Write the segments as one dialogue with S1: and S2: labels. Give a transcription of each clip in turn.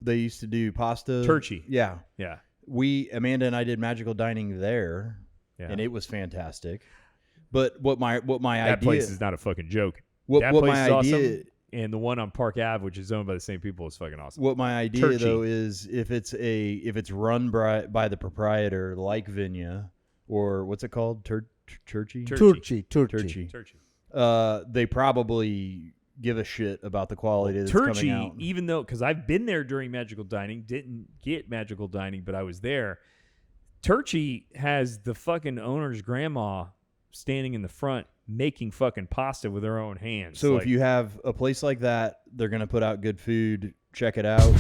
S1: they used to do pasta.
S2: Turkey.
S1: Yeah.
S2: Yeah.
S1: Amanda and I did magical dining there, and it was fantastic. But what my
S2: that
S1: idea...
S2: place is not a fucking joke.
S1: What
S2: that
S1: place
S2: place
S1: my
S2: is
S1: idea...
S2: awesome. And the one on Park Ave, which is owned by the same people, is fucking awesome.
S1: What my idea though is if it's run by the proprietor like Vinya or what's it called? Turkey. They probably give a shit about the quality that's coming out.
S2: Even though, because I've been there during magical dining, didn't get magical dining, but I was there. Turkey has the fucking owner's grandma standing in the front making fucking pasta with her own hands.
S1: So if you have a place like that, they're going to put out good food. Check it out.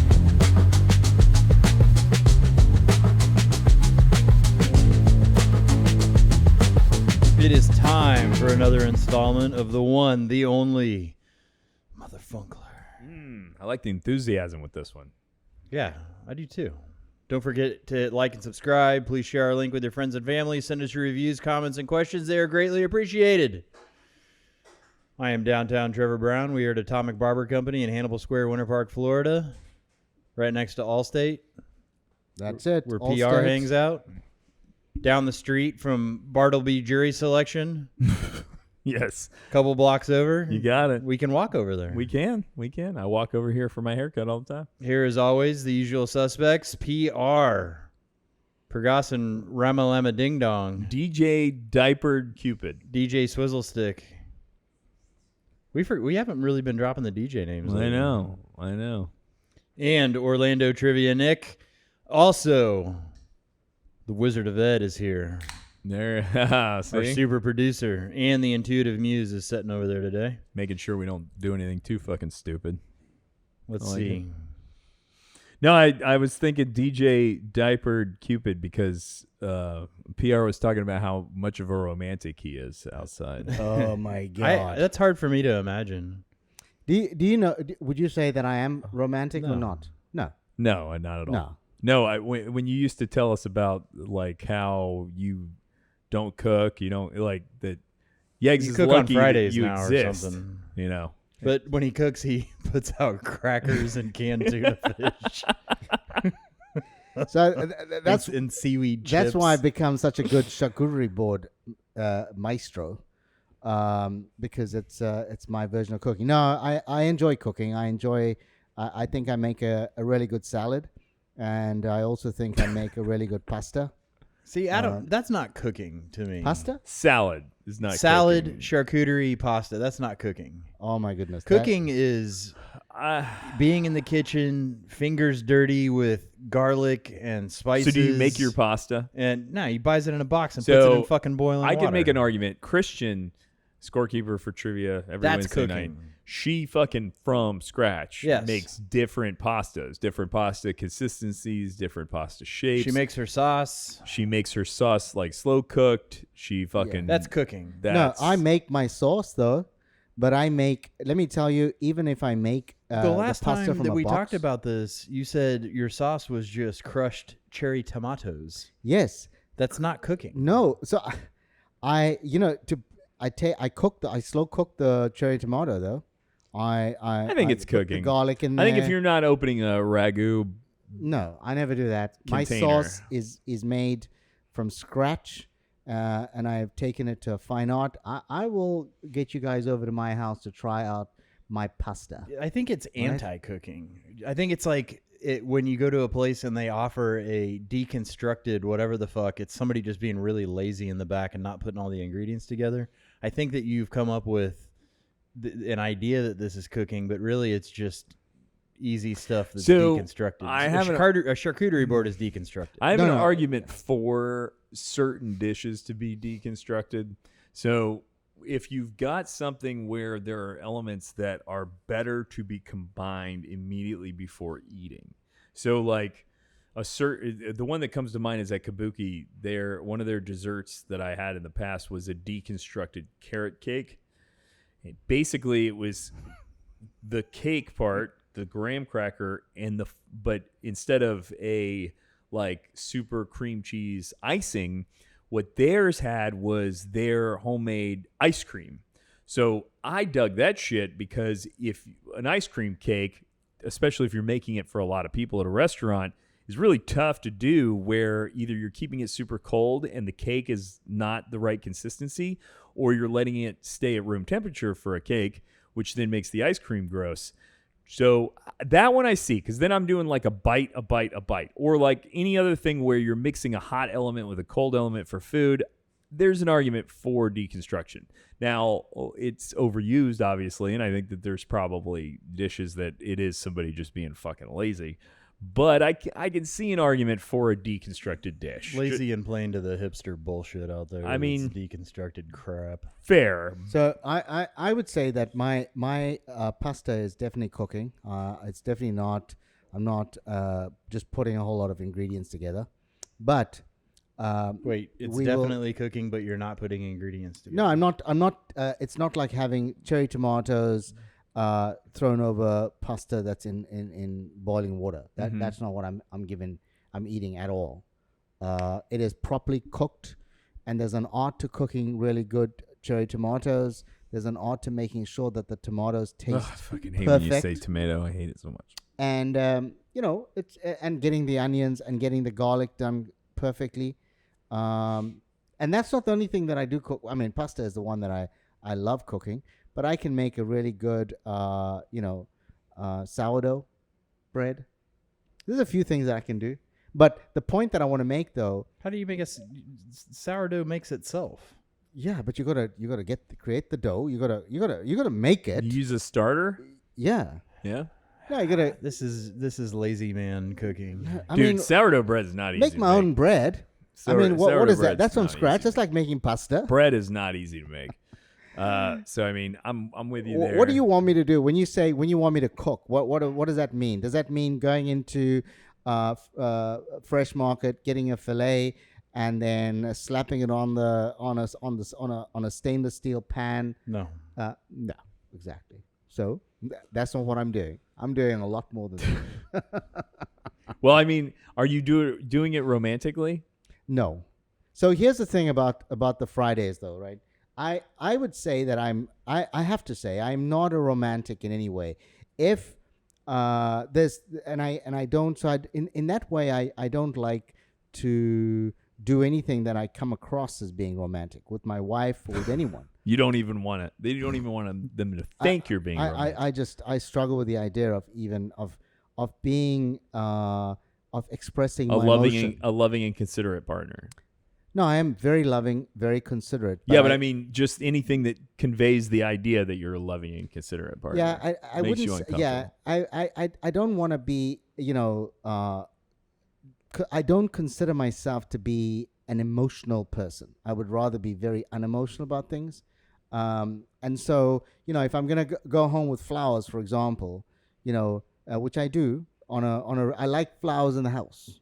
S1: It is time for another installment of the one, the only Motherfunkler.
S2: I like the enthusiasm with this one.
S1: Yeah, I do too. Don't forget to like and subscribe. Please share our link with your friends and family. Send us your reviews, comments, and questions. They are greatly appreciated. I am downtown Trevor Brown. We are at Atomic Barber Company in Hannibal Square, Winter Park, Florida, right next to Allstate.
S3: That's it.
S1: Where
S3: Allstate.
S1: PR hangs out. Down the street from Bartleby Jury Selection.
S2: Yes.
S1: Couple blocks over.
S2: You got it.
S1: We can walk over there.
S2: We can. I walk over here for my haircut all the time.
S1: Here, as always, the usual suspects. PR. Pragasen Ramalama Ding Dong.
S2: DJ Diapered Cupid.
S1: DJ Swizzle Stick. We haven't really been dropping the DJ names lately.
S2: I know.
S1: And Orlando Trivia Nick. Also, the Wizard of Ed is here.
S2: There,
S1: Our
S2: see?
S1: super producer. And the Intuitive Muse is sitting over there today.
S2: Making sure we don't do anything too fucking stupid.
S1: Let's
S2: I like
S1: see.
S2: it. No, I was thinking DJ Diapered Cupid because PR was talking about how much of a romantic he is outside.
S3: Oh my god!
S1: That's hard for me to imagine.
S3: Do you know? Would you say that I am romantic
S1: No.
S3: or not? No.
S2: No, not at all. No, when you used to tell us about like how you don't cook, you don't like that. Yeggs
S1: You
S2: is
S1: cook on
S2: lucky
S1: Fridays
S2: that you
S1: now
S2: exist,
S1: or something.
S2: you know.
S1: But when he cooks, he puts out crackers and canned tuna fish.
S3: So that's
S1: and seaweed chips.
S3: That's why I've become such a good charcuterie board maestro, because it's my version of cooking. No, I enjoy cooking. I think I make a really good salad, and I also think I make a really good pasta.
S1: See, Adam, that's not cooking to me.
S3: Pasta?
S2: Salad is not
S1: Salad,
S2: cooking.
S1: charcuterie, pasta. That's not cooking.
S3: Oh my goodness!
S1: Cooking is being in the kitchen, fingers dirty with garlic and spices.
S2: So do you make your pasta?
S1: And no, he buys it in a box and
S2: So
S1: puts it in fucking boiling water.
S2: I can make an argument. Christian, scorekeeper for trivia every
S1: That's
S2: Wednesday
S1: cooking.
S2: night. She fucking from scratch
S1: Yes.
S2: makes different pastas, different pasta consistencies, different pasta shapes.
S1: She makes her sauce.
S2: She makes her sauce like slow cooked. She fucking
S1: That's cooking.
S3: No, I make my sauce though, but I make. Let me tell you, even if I make
S1: The last
S3: pasta
S1: time
S3: from
S1: that
S3: a
S1: we
S3: box,
S1: talked about this, you said your sauce was just crushed cherry tomatoes.
S3: yes,
S1: That's not cooking.
S3: no. So I slow cook the cherry tomato though. I
S2: think it's
S3: put the
S2: cooking.
S3: garlic in
S2: I
S3: there.
S2: think if you're not opening a ragu,
S3: No, I never do that.
S2: Container.
S3: My sauce is made from scratch, and I have taken it to fine art. I will get you guys over to my house to try out my pasta.
S1: I think it's anti-cooking. I think it's like when you go to a place and they offer a deconstructed whatever the fuck, it's somebody just being really lazy in the back and not putting all the ingredients together. I think that you've come up with an idea that this is cooking, but really it's just easy stuff that's deconstructed. A charcuterie board is deconstructed.
S2: I have an argument for certain dishes to be deconstructed. So if you've got something where there are elements that are better to be combined immediately before eating. So like the one that comes to mind is at Kabuki. One of their desserts that I had in the past was a deconstructed carrot cake. And basically it was the cake part, the graham cracker, but instead of a like super cream cheese icing, what theirs had was their homemade ice cream. So I dug that shit because if an ice cream cake, especially if you're making it for a lot of people at a restaurant, is really tough to do, where either you're keeping it super cold and the cake is not the right consistency, or you're letting it stay at room temperature for a cake, which then makes the ice cream gross. So that one I see, because then I'm doing like a bite, or like any other thing where you're mixing a hot element with a cold element for food. There's an argument for deconstruction. Now, it's overused, obviously, and I think that there's probably dishes that it is somebody just being fucking lazy. But I can see an argument for a deconstructed dish.
S1: Lazy and playing to the hipster bullshit out there.
S2: I mean,
S1: deconstructed crap.
S2: Fair.
S3: So I would say that my pasta is definitely cooking. It's definitely not. I'm not just putting a whole lot of ingredients together. But
S1: wait, it's definitely cooking, but you're not putting ingredients together.
S3: No, I'm not. It's not like having cherry tomatoes thrown over pasta that's in boiling water. That's not what I'm eating at all. It is properly cooked, and there's an art to cooking really good cherry tomatoes. There's an art to making sure that the tomatoes taste
S2: I fucking hate
S3: perfect.
S2: when you say tomato. I hate it so much.
S3: And it's and getting the onions and getting the garlic done perfectly. And that's not the only thing that I do cook. I mean, pasta is the one that I love cooking. But I can make a really good, sourdough bread. There's a few things that I can do. But the point that I want to make, though,
S1: how do you make sourdough makes itself?
S3: Yeah, but you gotta create the dough. You gotta make it.
S2: You use a starter.
S3: Yeah.
S2: Yeah.
S3: Yeah, you gotta.
S1: This is lazy man cooking.
S2: Dude, sourdough bread is not easy.
S3: Make my own bread. I mean, what is that? That's from scratch. That's like making pasta.
S2: Bread is not easy to make. So I mean, I'm with you there.
S3: What do you want me to do when you want me to cook? What does that mean? Does that mean going into fresh market, getting a fillet, and then slapping it on a stainless steel pan?
S1: No.
S3: No, exactly. So that's not what I'm doing. I'm doing a lot more than that.
S2: Well, I mean, are you doing it romantically?
S3: No. So here's the thing about the Fridays, though, right? I would say that I have to say I'm not a romantic in any way. If there's I don't, so in that way I don't like to do anything that I come across as being romantic with my wife or with anyone.
S2: You don't even want it. They don't even want them to think you're being romantic.
S3: I struggle with the idea of even of being of expressing my emotion.
S2: A loving and considerate partner.
S3: No, I am very loving, very considerate.
S2: But I mean, just anything that conveys the idea that you're a loving and considerate partner.
S3: Yeah, I
S2: makes
S3: wouldn't.
S2: You uncomfortable.
S3: I don't want to be. I don't consider myself to be an emotional person. I would rather be very unemotional about things. And so, if I'm gonna go home with flowers, for example, which I do I like flowers in the house,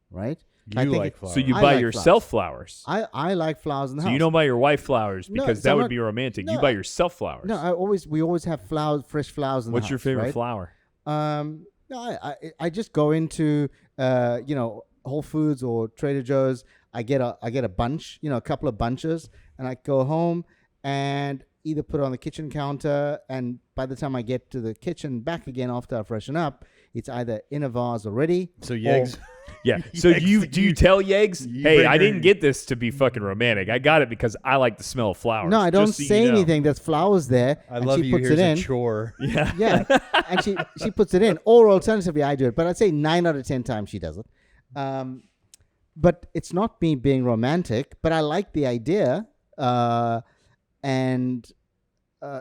S3: right?
S1: You like flowers.
S2: So you buy yourself flowers.
S3: I like flowers in the house.
S2: So you don't buy your wife flowers because that would be romantic.
S3: No,
S2: you buy yourself flowers.
S3: No, we always have fresh flowers in the house.
S2: What's your favorite
S3: right?
S2: flower?
S3: No, I just go into Whole Foods or Trader Joe's. I get a bunch, a couple of bunches, and I go home and either put it on the kitchen counter, and by the time I get to the kitchen back again after I freshen up, it's either in a vase already.
S1: So Yegs.
S2: Yeah. So do you tell Yegs, hey, I didn't get this to be fucking romantic. I got it because I like the smell of flowers.
S3: No, I don't say anything. There's flowers there.
S1: I
S3: and
S1: love
S3: she
S1: you.
S3: puts
S1: Here's
S3: it in.
S1: a chore.
S2: Yeah.
S3: Yeah. And she puts it in. Or alternatively, I do it. But I'd say 9 out of 10 times she does it. But it's not me being romantic, but I like the idea. And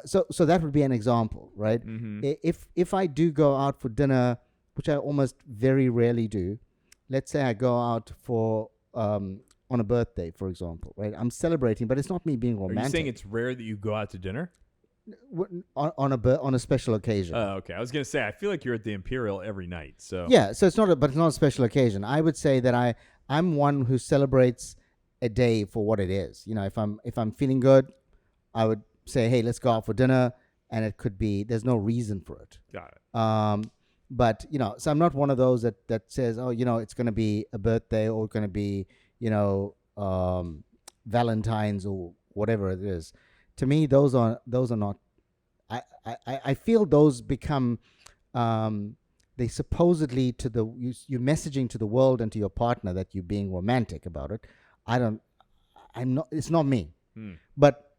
S3: so that would be an example, right?
S2: Mm-hmm.
S3: If I do go out for dinner, which I almost very rarely do, let's say I go out for on a birthday, for example, right? I'm celebrating, but it's not me being romantic.
S2: Are you saying it's rare that you go out to dinner?
S3: On a special occasion.
S2: Oh, okay. I was gonna say I feel like you're at the Imperial every night. So
S3: yeah, so it's not a special occasion. I would say that I'm one who celebrates a day for what it is. If I'm feeling good, I would say, hey, let's go out for dinner, and it could be there's no reason for it.
S2: Got it.
S3: But so I'm not one of those that says, oh, it's going to be a birthday or going to be Valentine's or whatever it is. To me, those are not. I feel those become they supposedly you're messaging to the world and to your partner that you're being romantic about it. I'm not. It's not me. But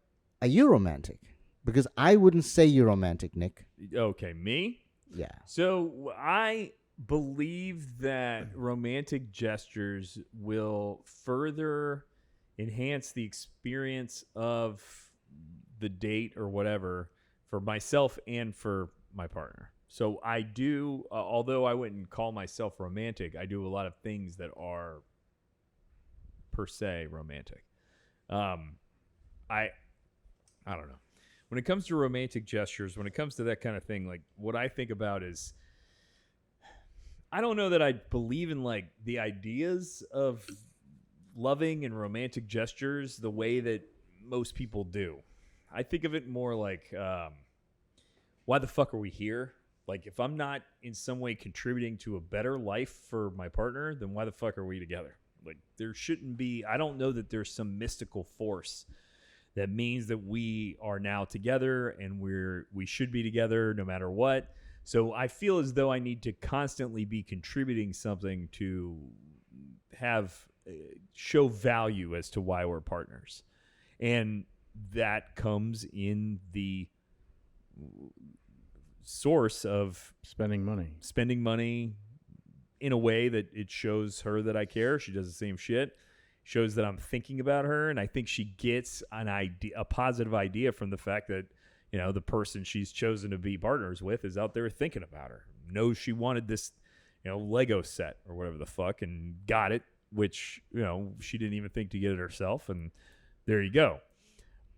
S3: are you romantic? Because I wouldn't say you're romantic, Nick.
S2: Okay, me?
S3: Yeah.
S2: So I believe that romantic gestures will further enhance the experience of the date or whatever for myself and for my partner. So I do, although I wouldn't call myself romantic, I do a lot of things that are per se romantic. I don't know. When it comes to romantic gestures, when it comes to that kind of thing, like what I think about is, I don't know that I believe in like the ideas of loving and romantic gestures the way that most people do. I think of it more like, why the fuck are we here? Like, if I'm not in some way contributing to a better life for my partner, then why the fuck are we together? Like, there shouldn't be, I don't know that there's some mystical force that means that we are now together and we should be together no matter what. So I feel as though I need to constantly be contributing something to show value as to why we're partners. And that comes in the source of
S1: spending money
S2: in a way that it shows her that I care. She does the same shit. Shows that I'm thinking about her, and I think she gets a positive idea from the fact that, you know, the person she's chosen to be partners with is out there thinking about her. Knows she wanted this, you know, Lego set or whatever the fuck, and got it, which, you know, she didn't even think to get it herself, and there you go.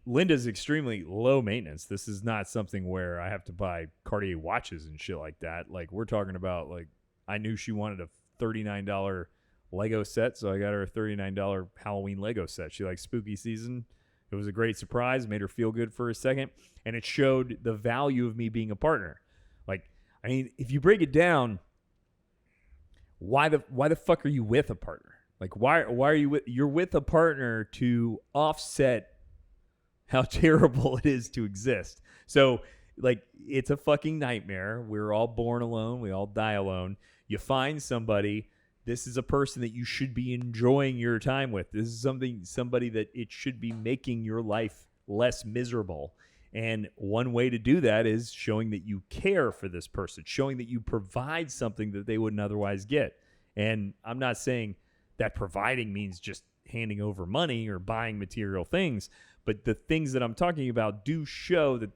S2: Linda's extremely low maintenance. This is not something where I have to buy Cartier watches and shit like that. Like, we're talking about, like, I knew she wanted a $39 Lego set, so I got her a $39 Halloween Lego set. She likes spooky season. It was a great surprise, made her feel good for a second, and it showed the value of me being a partner. Like, I mean, if you break it down, why the fuck are you with a partner? Like, why are you're with a partner to offset how terrible it is to exist. So, like, it's a fucking nightmare. We're all born alone. We all die alone. You find somebody. This is a person that you should be enjoying your time with. This is somebody that it should be making your life less miserable. And one way to do that is showing that you care for this person, showing that you provide something that they wouldn't otherwise get. And I'm not saying that providing means just handing over money or buying material things, but the things that I'm talking about do show that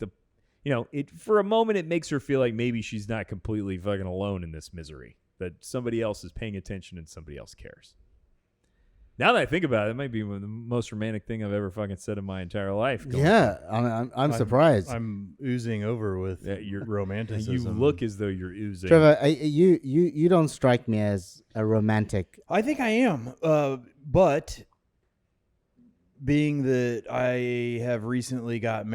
S2: for a moment it makes her feel like maybe she's not completely fucking alone in this misery, that somebody else is paying attention and somebody else cares. Now that I think about it, it might be the most romantic thing I've ever fucking said in my entire life.
S3: Yeah, I'm surprised.
S1: I'm oozing over with your romanticism.
S2: You look as though you're oozing.
S3: Trevor, you don't strike me as a romantic.
S1: I think I am, but being that I have recently been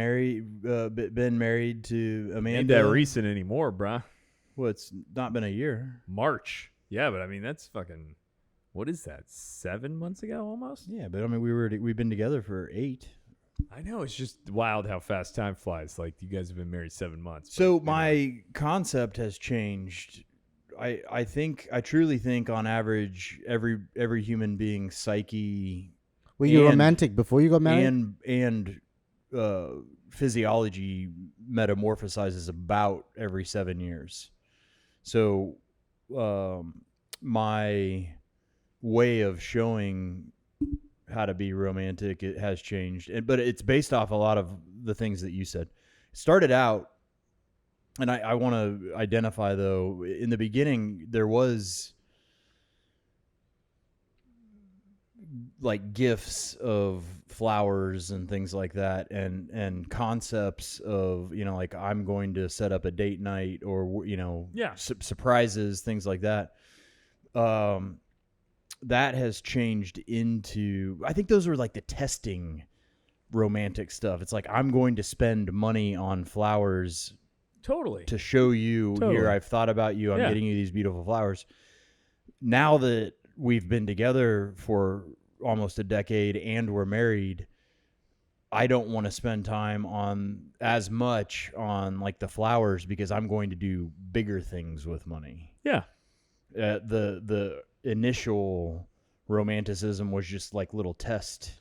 S1: married to Amanda.
S2: Ain't that recent anymore, bruh.
S1: Well, it's not been a year.
S2: March. Yeah, but I mean, that's fucking, what is that, 7 months ago almost?
S1: Yeah, but I mean, we've been together for 8.
S2: I know, it's just wild how fast time flies. Like, you guys have been married 7 months.
S1: So my concept has changed. I truly think on average, every human being's psyche.
S3: Were you romantic before you got married?
S1: And physiology metamorphosizes about every 7 years. So my way of showing how to be romantic, it has changed. But it's based off a lot of the things that you said. It started out, and I want to identify, though, in the beginning, there was like gifts of flowers and things like that, and concepts of, like, I'm going to set up a date night, or surprises, things like that. That has changed into, I think those were like the testing romantic stuff. It's like, I'm going to spend money on flowers to show you, here, I've thought about you, I'm getting you these beautiful flowers. Now that we've been together for almost a decade and we're married, I don't want to spend time on like the flowers, because I'm going to do bigger things with money.
S2: Yeah.
S1: The initial romanticism was just like little test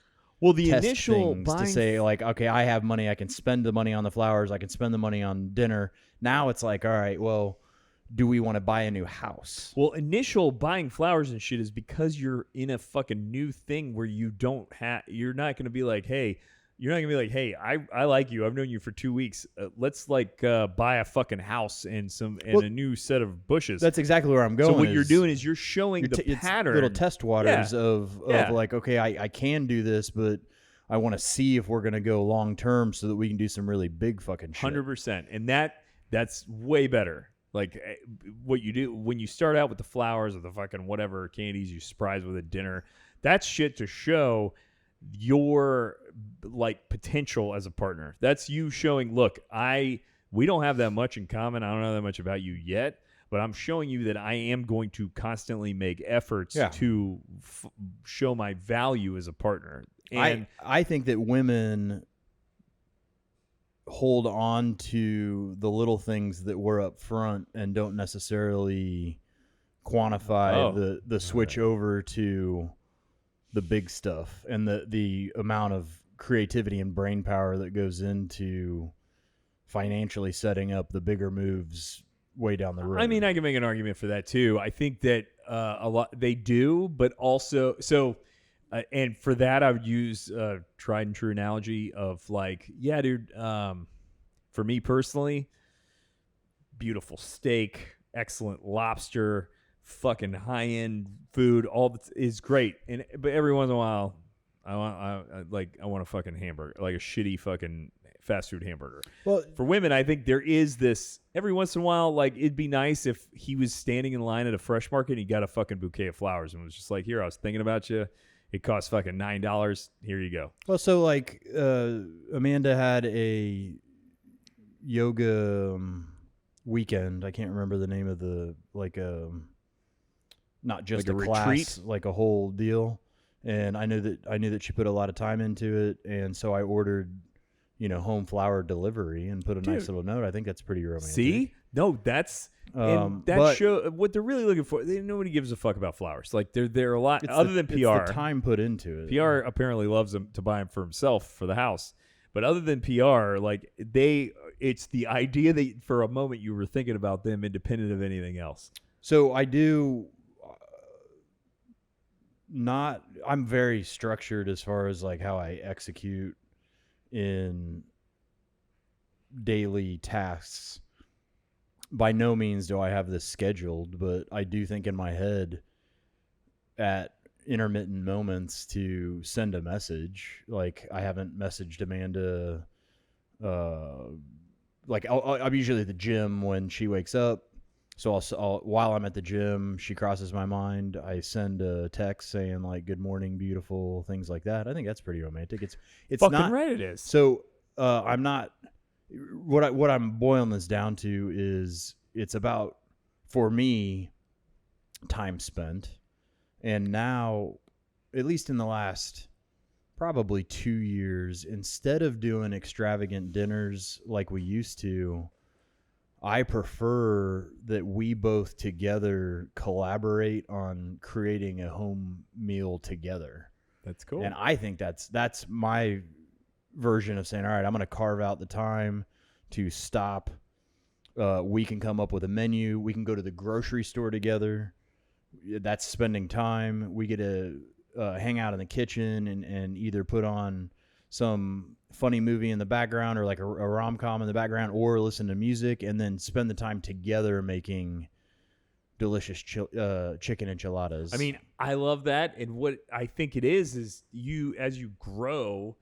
S2: The initial
S1: things to say like, okay, I have money, I can spend the money on the flowers, I can spend the money on dinner. Now it's like, all right, well, do we want to buy a new house?
S2: Well, initial buying flowers and shit is because you're in a fucking new thing where you don't have. You're not going to be like, hey. You're not gonna be like, hey, I like you. I've known you for 2 weeks. Let's like buy a fucking house and a new set of bushes.
S1: That's exactly where I'm going.
S2: So what you're doing is you're showing the pattern,
S1: little test waters of like, okay, I can do this, but I want to see if we're gonna go long term so that we can do some really big fucking shit.
S2: 100%, and that's way better. Like what you do when you start out with the flowers or the fucking whatever candies you surprise with at dinner. That's shit to show your like potential as a partner. That's you showing, look, we don't have that much in common. I don't know that much about you yet, but I'm showing you that I am going to constantly make efforts to show my value as a partner. And
S1: I think that women hold on to the little things that were up front and don't necessarily quantify the switch over to the big stuff and the amount of creativity and brain power that goes into financially setting up the bigger moves way down the road.
S2: I mean, I can make an argument for that too. I think that a lot they do, but also and for that I would use a tried and true analogy of like, yeah, dude. For me personally, beautiful steak, excellent lobster, fucking high end food, is great. But every once in a while, I want a fucking hamburger, like a shitty fucking fast food hamburger. Well, for women, I think there is this every once in a while. Like it'd be nice if he was standing in line at a fresh market and he got a fucking bouquet of flowers and was just like, "Here, I was thinking about you. It costs fucking $9. Here you go."
S1: Well, so like Amanda had a yoga weekend. I can't remember the name of the not just like a class, retreat? Like a whole deal. And I knew that she put a lot of time into it, and so I ordered, home flower delivery and put a nice little note. I think that's pretty romantic.
S2: See? No, that's show what they're really looking for. Nobody gives a fuck about flowers. Like they're a lot other than PR.
S1: It's the time put into it.
S2: PR apparently loves them to buy them for himself for the house. But other than PR, like it's the idea that for a moment you were thinking about them independent of anything else.
S1: So I do I'm very structured as far as like how I execute in daily tasks. By no means do I have this scheduled, but I do think in my head at intermittent moments to send a message. Like I haven't messaged Amanda. Like I'm usually at the gym when she wakes up. So I'll while I'm at the gym, she crosses my mind. I send a text saying like "Good morning, beautiful," things like that. I think that's pretty romantic. It's
S2: fucking
S1: not
S2: right. It is.
S1: So I'm not. What I'm boiling this down to is it's about, for me, time spent, and now, at least in the last probably 2 years, instead of doing extravagant dinners like we used to, I prefer that we both together collaborate on creating a home meal together.
S2: That's cool.
S1: And I think that's my version of saying, all right, I'm going to carve out the time to stop. We can come up with a menu. We can go to the grocery store together. That's spending time. We get to hang out in the kitchen and either put on some funny movie in the background or like a rom-com in the background, or listen to music and then spend the time together making delicious chicken enchiladas.
S2: I mean, I love that. And what I think it is as you grow,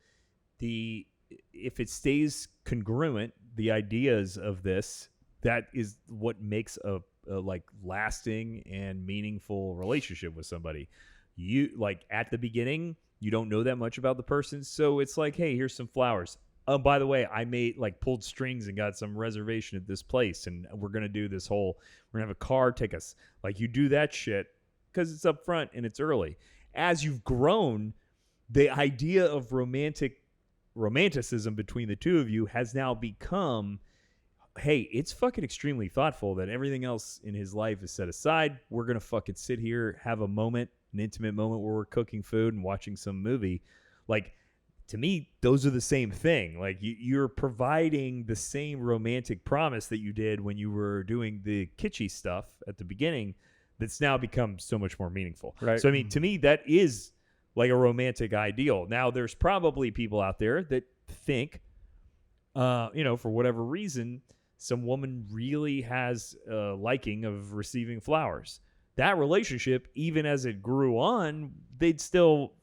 S2: if it stays congruent, the ideas of this, that is what makes a like lasting and meaningful relationship with somebody. You like at the beginning, you don't know that much about the person, so it's like, hey, here's some flowers. By the way, I pulled strings and got some reservation at this place, and we're gonna do this we're gonna have a car take us. Like you do that shit because it's up front and it's early. As you've grown, the idea of romanticism between the two of you has now become hey, it's fucking extremely thoughtful that everything else in his life is set aside. We're going to fucking sit here, have a moment, an intimate moment where we're cooking food and watching some movie. Like, to me, those are the same thing. Like, you're providing the same romantic promise that you did when you were doing the kitschy stuff at the beginning that's now become so much more meaningful.
S1: Right.
S2: So, I mean, to me, that is like a romantic ideal. Now, there's probably people out there that think, for whatever reason, some woman really has a liking of receiving flowers. That relationship, even as it grew on, it'd still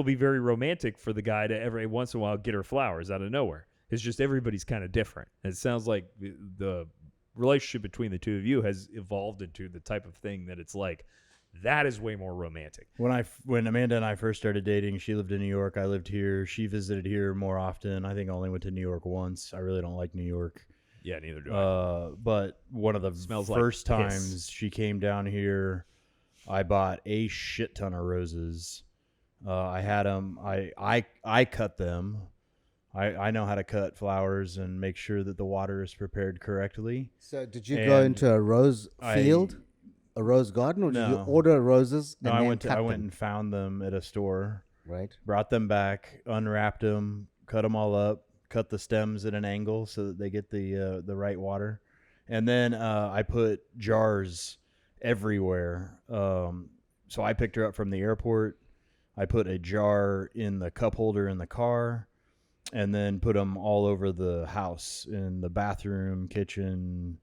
S2: be very romantic for the guy to every once in a while get her flowers out of nowhere. It's just everybody's kind of different. And it sounds like the relationship between the two of you has evolved into the type of thing that it's like, that is way more romantic.
S1: When Amanda and I first started dating, she lived in New York. I lived here. She visited here more often. I think I only went to New York once. I really don't like New York.
S2: Yeah, neither do I.
S1: But one of the first
S2: like
S1: times she came down here, I bought a shit ton of roses. I had them. I cut them. I know how to cut flowers and make sure that the water is prepared correctly.
S3: So did you go into a rose field? A rose garden, or did you order roses?
S1: No, I went and found them at a store.
S3: Right.
S1: Brought them back, unwrapped them, cut them all up, cut the stems at an angle so that they get the right water, and then I put jars everywhere. So I picked her up from the airport. I put a jar in the cup holder in the car, and then put them all over the house, in the bathroom, kitchen.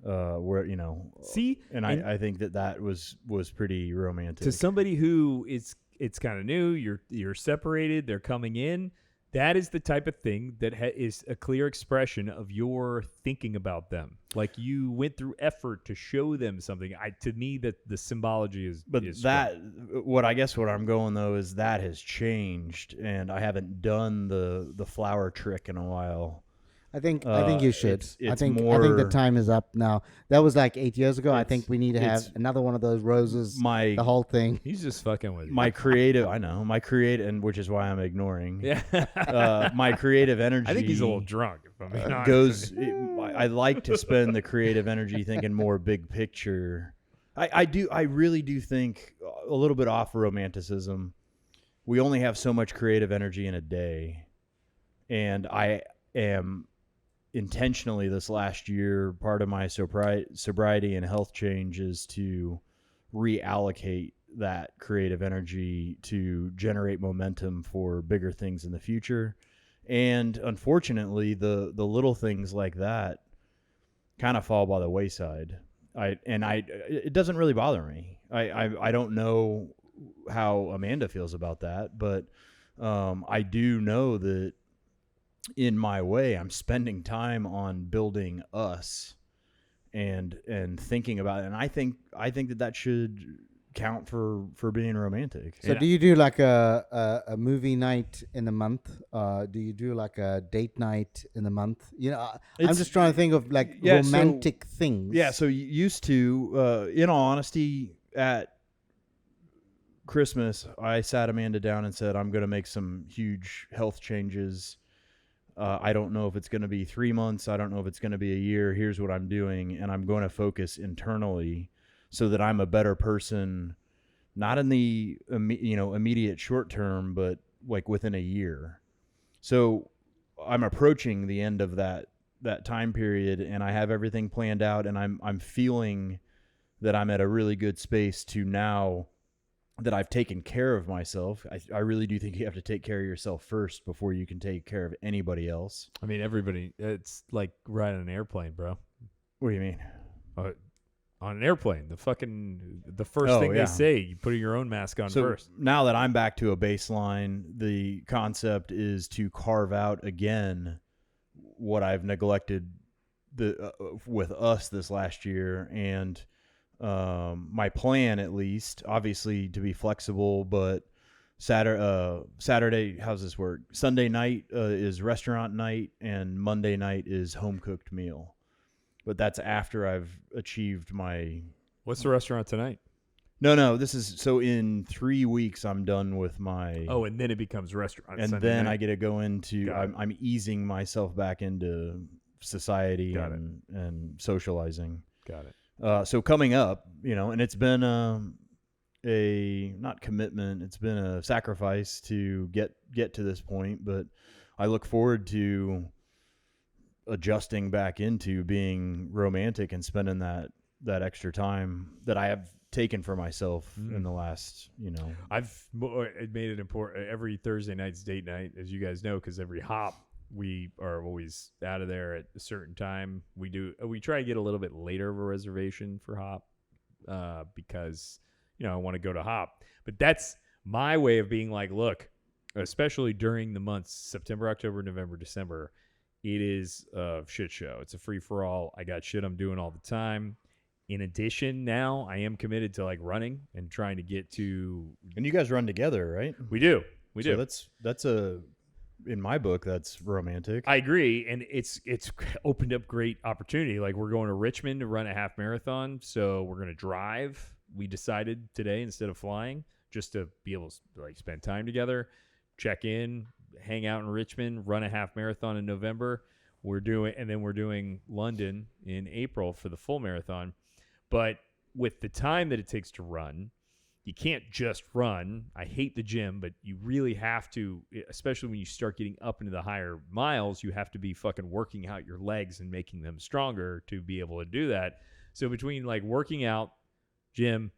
S1: Where I think that was pretty romantic
S2: to somebody who it's kind of new. You're separated. They're coming in. That is the type of thing that is a clear expression of your thinking about them. Like, you went through effort to show them something. To me, that the symbology is.
S1: But
S2: is
S1: what I'm going though is that has changed, and I haven't done the flower trick in a while.
S3: I think you should.
S1: It's
S3: I think
S1: more,
S3: the time is up now. That was like 8 years ago. I think we need to have another one of those roses. The whole thing.
S2: He's just fucking with you.
S1: My creative, and which is why I'm ignoring.
S2: Yeah.
S1: My creative energy.
S2: I think he's a little drunk. If I'm being honest.
S1: I like to spend the creative energy thinking more big picture. I really do think a little bit off romanticism. We only have so much creative energy in a day, and I am intentionally this last year, part of my sobriety and health change is to reallocate that creative energy to generate momentum for bigger things in the future. And unfortunately, the little things like that kind of fall by the wayside. It doesn't really bother me. I don't know how Amanda feels about that, but I do know that in my way, I'm spending time on building us and thinking about it. And I think that should count for being romantic.
S3: So do you do like a movie night in a month? Do you do like a date night in a month? I'm just trying to think of like romantic things.
S1: Yeah. So you used to, in all honesty, at Christmas, I sat Amanda down and said, I'm going to make some huge health changes. I don't know if it's going to be 3 months. I don't know if it's going to be a year. Here's what I'm doing. And I'm going to focus internally so that I'm a better person, not in the immediate short term, but like within a year. So I'm approaching the end of that time period, and I have everything planned out, and I'm feeling that I'm at a really good space to now that I've taken care of myself. I really do think you have to take care of yourself first before you can take care of anybody else.
S2: I mean, everybody, it's like riding an airplane, bro.
S1: What do you mean?
S2: On an airplane, the first thing they say, you put your own mask on first.
S1: Now that I'm back to a baseline, the concept is to carve out again what I've neglected with us this last year. And my plan, at least, obviously to be flexible, but Saturday, how's this work? Sunday night is restaurant night, and Monday night is home cooked meal. But that's after I've achieved my.
S2: What's the restaurant tonight?
S1: No. This is so in 3 weeks I'm done with my.
S2: Oh, and then it becomes restaurant.
S1: And
S2: Sunday
S1: then
S2: night.
S1: I get to go into. I'm easing myself back into society and socializing.
S2: Got it.
S1: So coming up, and it's been a not commitment, it's been a sacrifice to get to this point, but I look forward to adjusting back into being romantic and spending that extra time that I have taken for myself in the last,
S2: I've made it important. Every Thursday night's date night, as you guys know, because every hop we are always out of there at a certain time. We try to get a little bit later of a reservation for hop because I want to go to hop. But that's my way of being like, look, especially during the months September, October, November, December, it is a shit show. It's a free for all. I got shit I'm doing all the time. In addition, now I am committed to like running and trying to get to.
S1: And you guys run together, right?
S2: We do.
S1: So that's in my book, that's romantic.
S2: I agree, and it's opened up great opportunity. Like we're going to Richmond to run a half marathon, so we're going to drive. We decided today instead of flying, just to be able to like spend time together, check in, hang out in Richmond, run a half marathon in November. We're doing London in April for the full marathon. But with the time that it takes to run, you can't just run. I hate the gym, but you really have to, especially when you start getting up into the higher miles, you have to be fucking working out your legs and making them stronger to be able to do that. So between like working out, gym,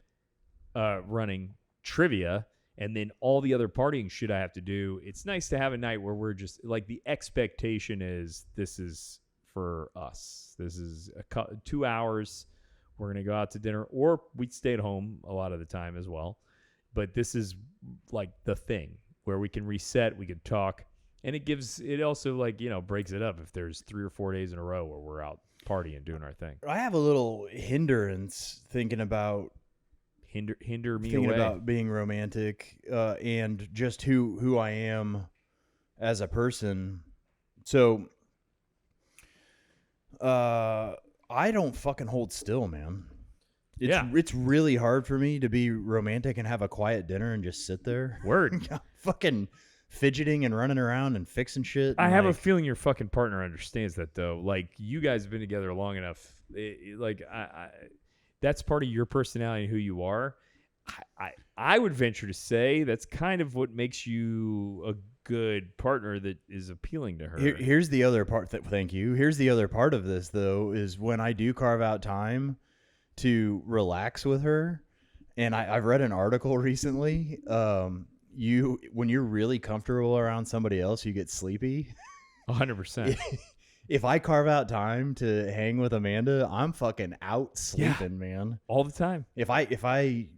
S2: running, trivia, and then all the other partying shit I have to do, it's nice to have a night where we're just like, the expectation is this is for us. This is 2 hours. We're going to go out to dinner, or we'd stay at home a lot of the time as well. But this is like the thing where we can reset, we can talk, and it also like, breaks it up if there's 3 or 4 days in a row where we're out partying, doing our thing.
S1: I have a little hindrance thinking about
S2: hinder me
S1: thinking
S2: away.
S1: about being romantic and just who I am as a person. So I don't fucking hold still, man. It's really hard for me to be romantic and have a quiet dinner and just sit there.
S2: Word.
S1: Fucking fidgeting and running around and fixing shit.
S2: I have a feeling your fucking partner understands that, though. Like, you guys have been together long enough. That's part of your personality and who you are. I would venture to say that's kind of what makes you a good partner that is appealing to her.
S1: Here's the other part. Thank you. Here's the other part of this, though, is when I do carve out time to relax with her, and I've read an article recently. When you're really comfortable around somebody else, you get sleepy.
S2: 100%.
S1: If I carve out time to hang with Amanda, I'm fucking out sleeping, man.
S2: All the time.
S1: If I,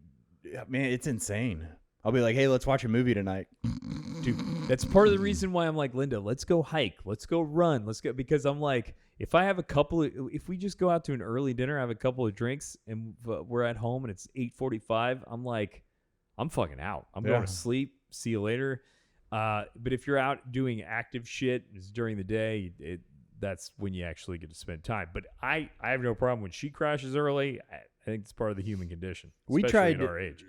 S1: man, it's insane. I'll be like, hey, let's watch a movie tonight.
S2: Dude, that's part of the reason why I'm like, Linda, let's go hike. Let's go run. Because I'm like, if we just go out to an early dinner, have a couple of drinks, and we're at home and it's 8:45, I'm like, I'm fucking out. I'm going to sleep. See you later. But if you're out doing active shit, it's during the day, that's when you actually get to spend time. But I have no problem when she crashes early. I think it's part of the human condition.
S1: We tried
S2: at our age.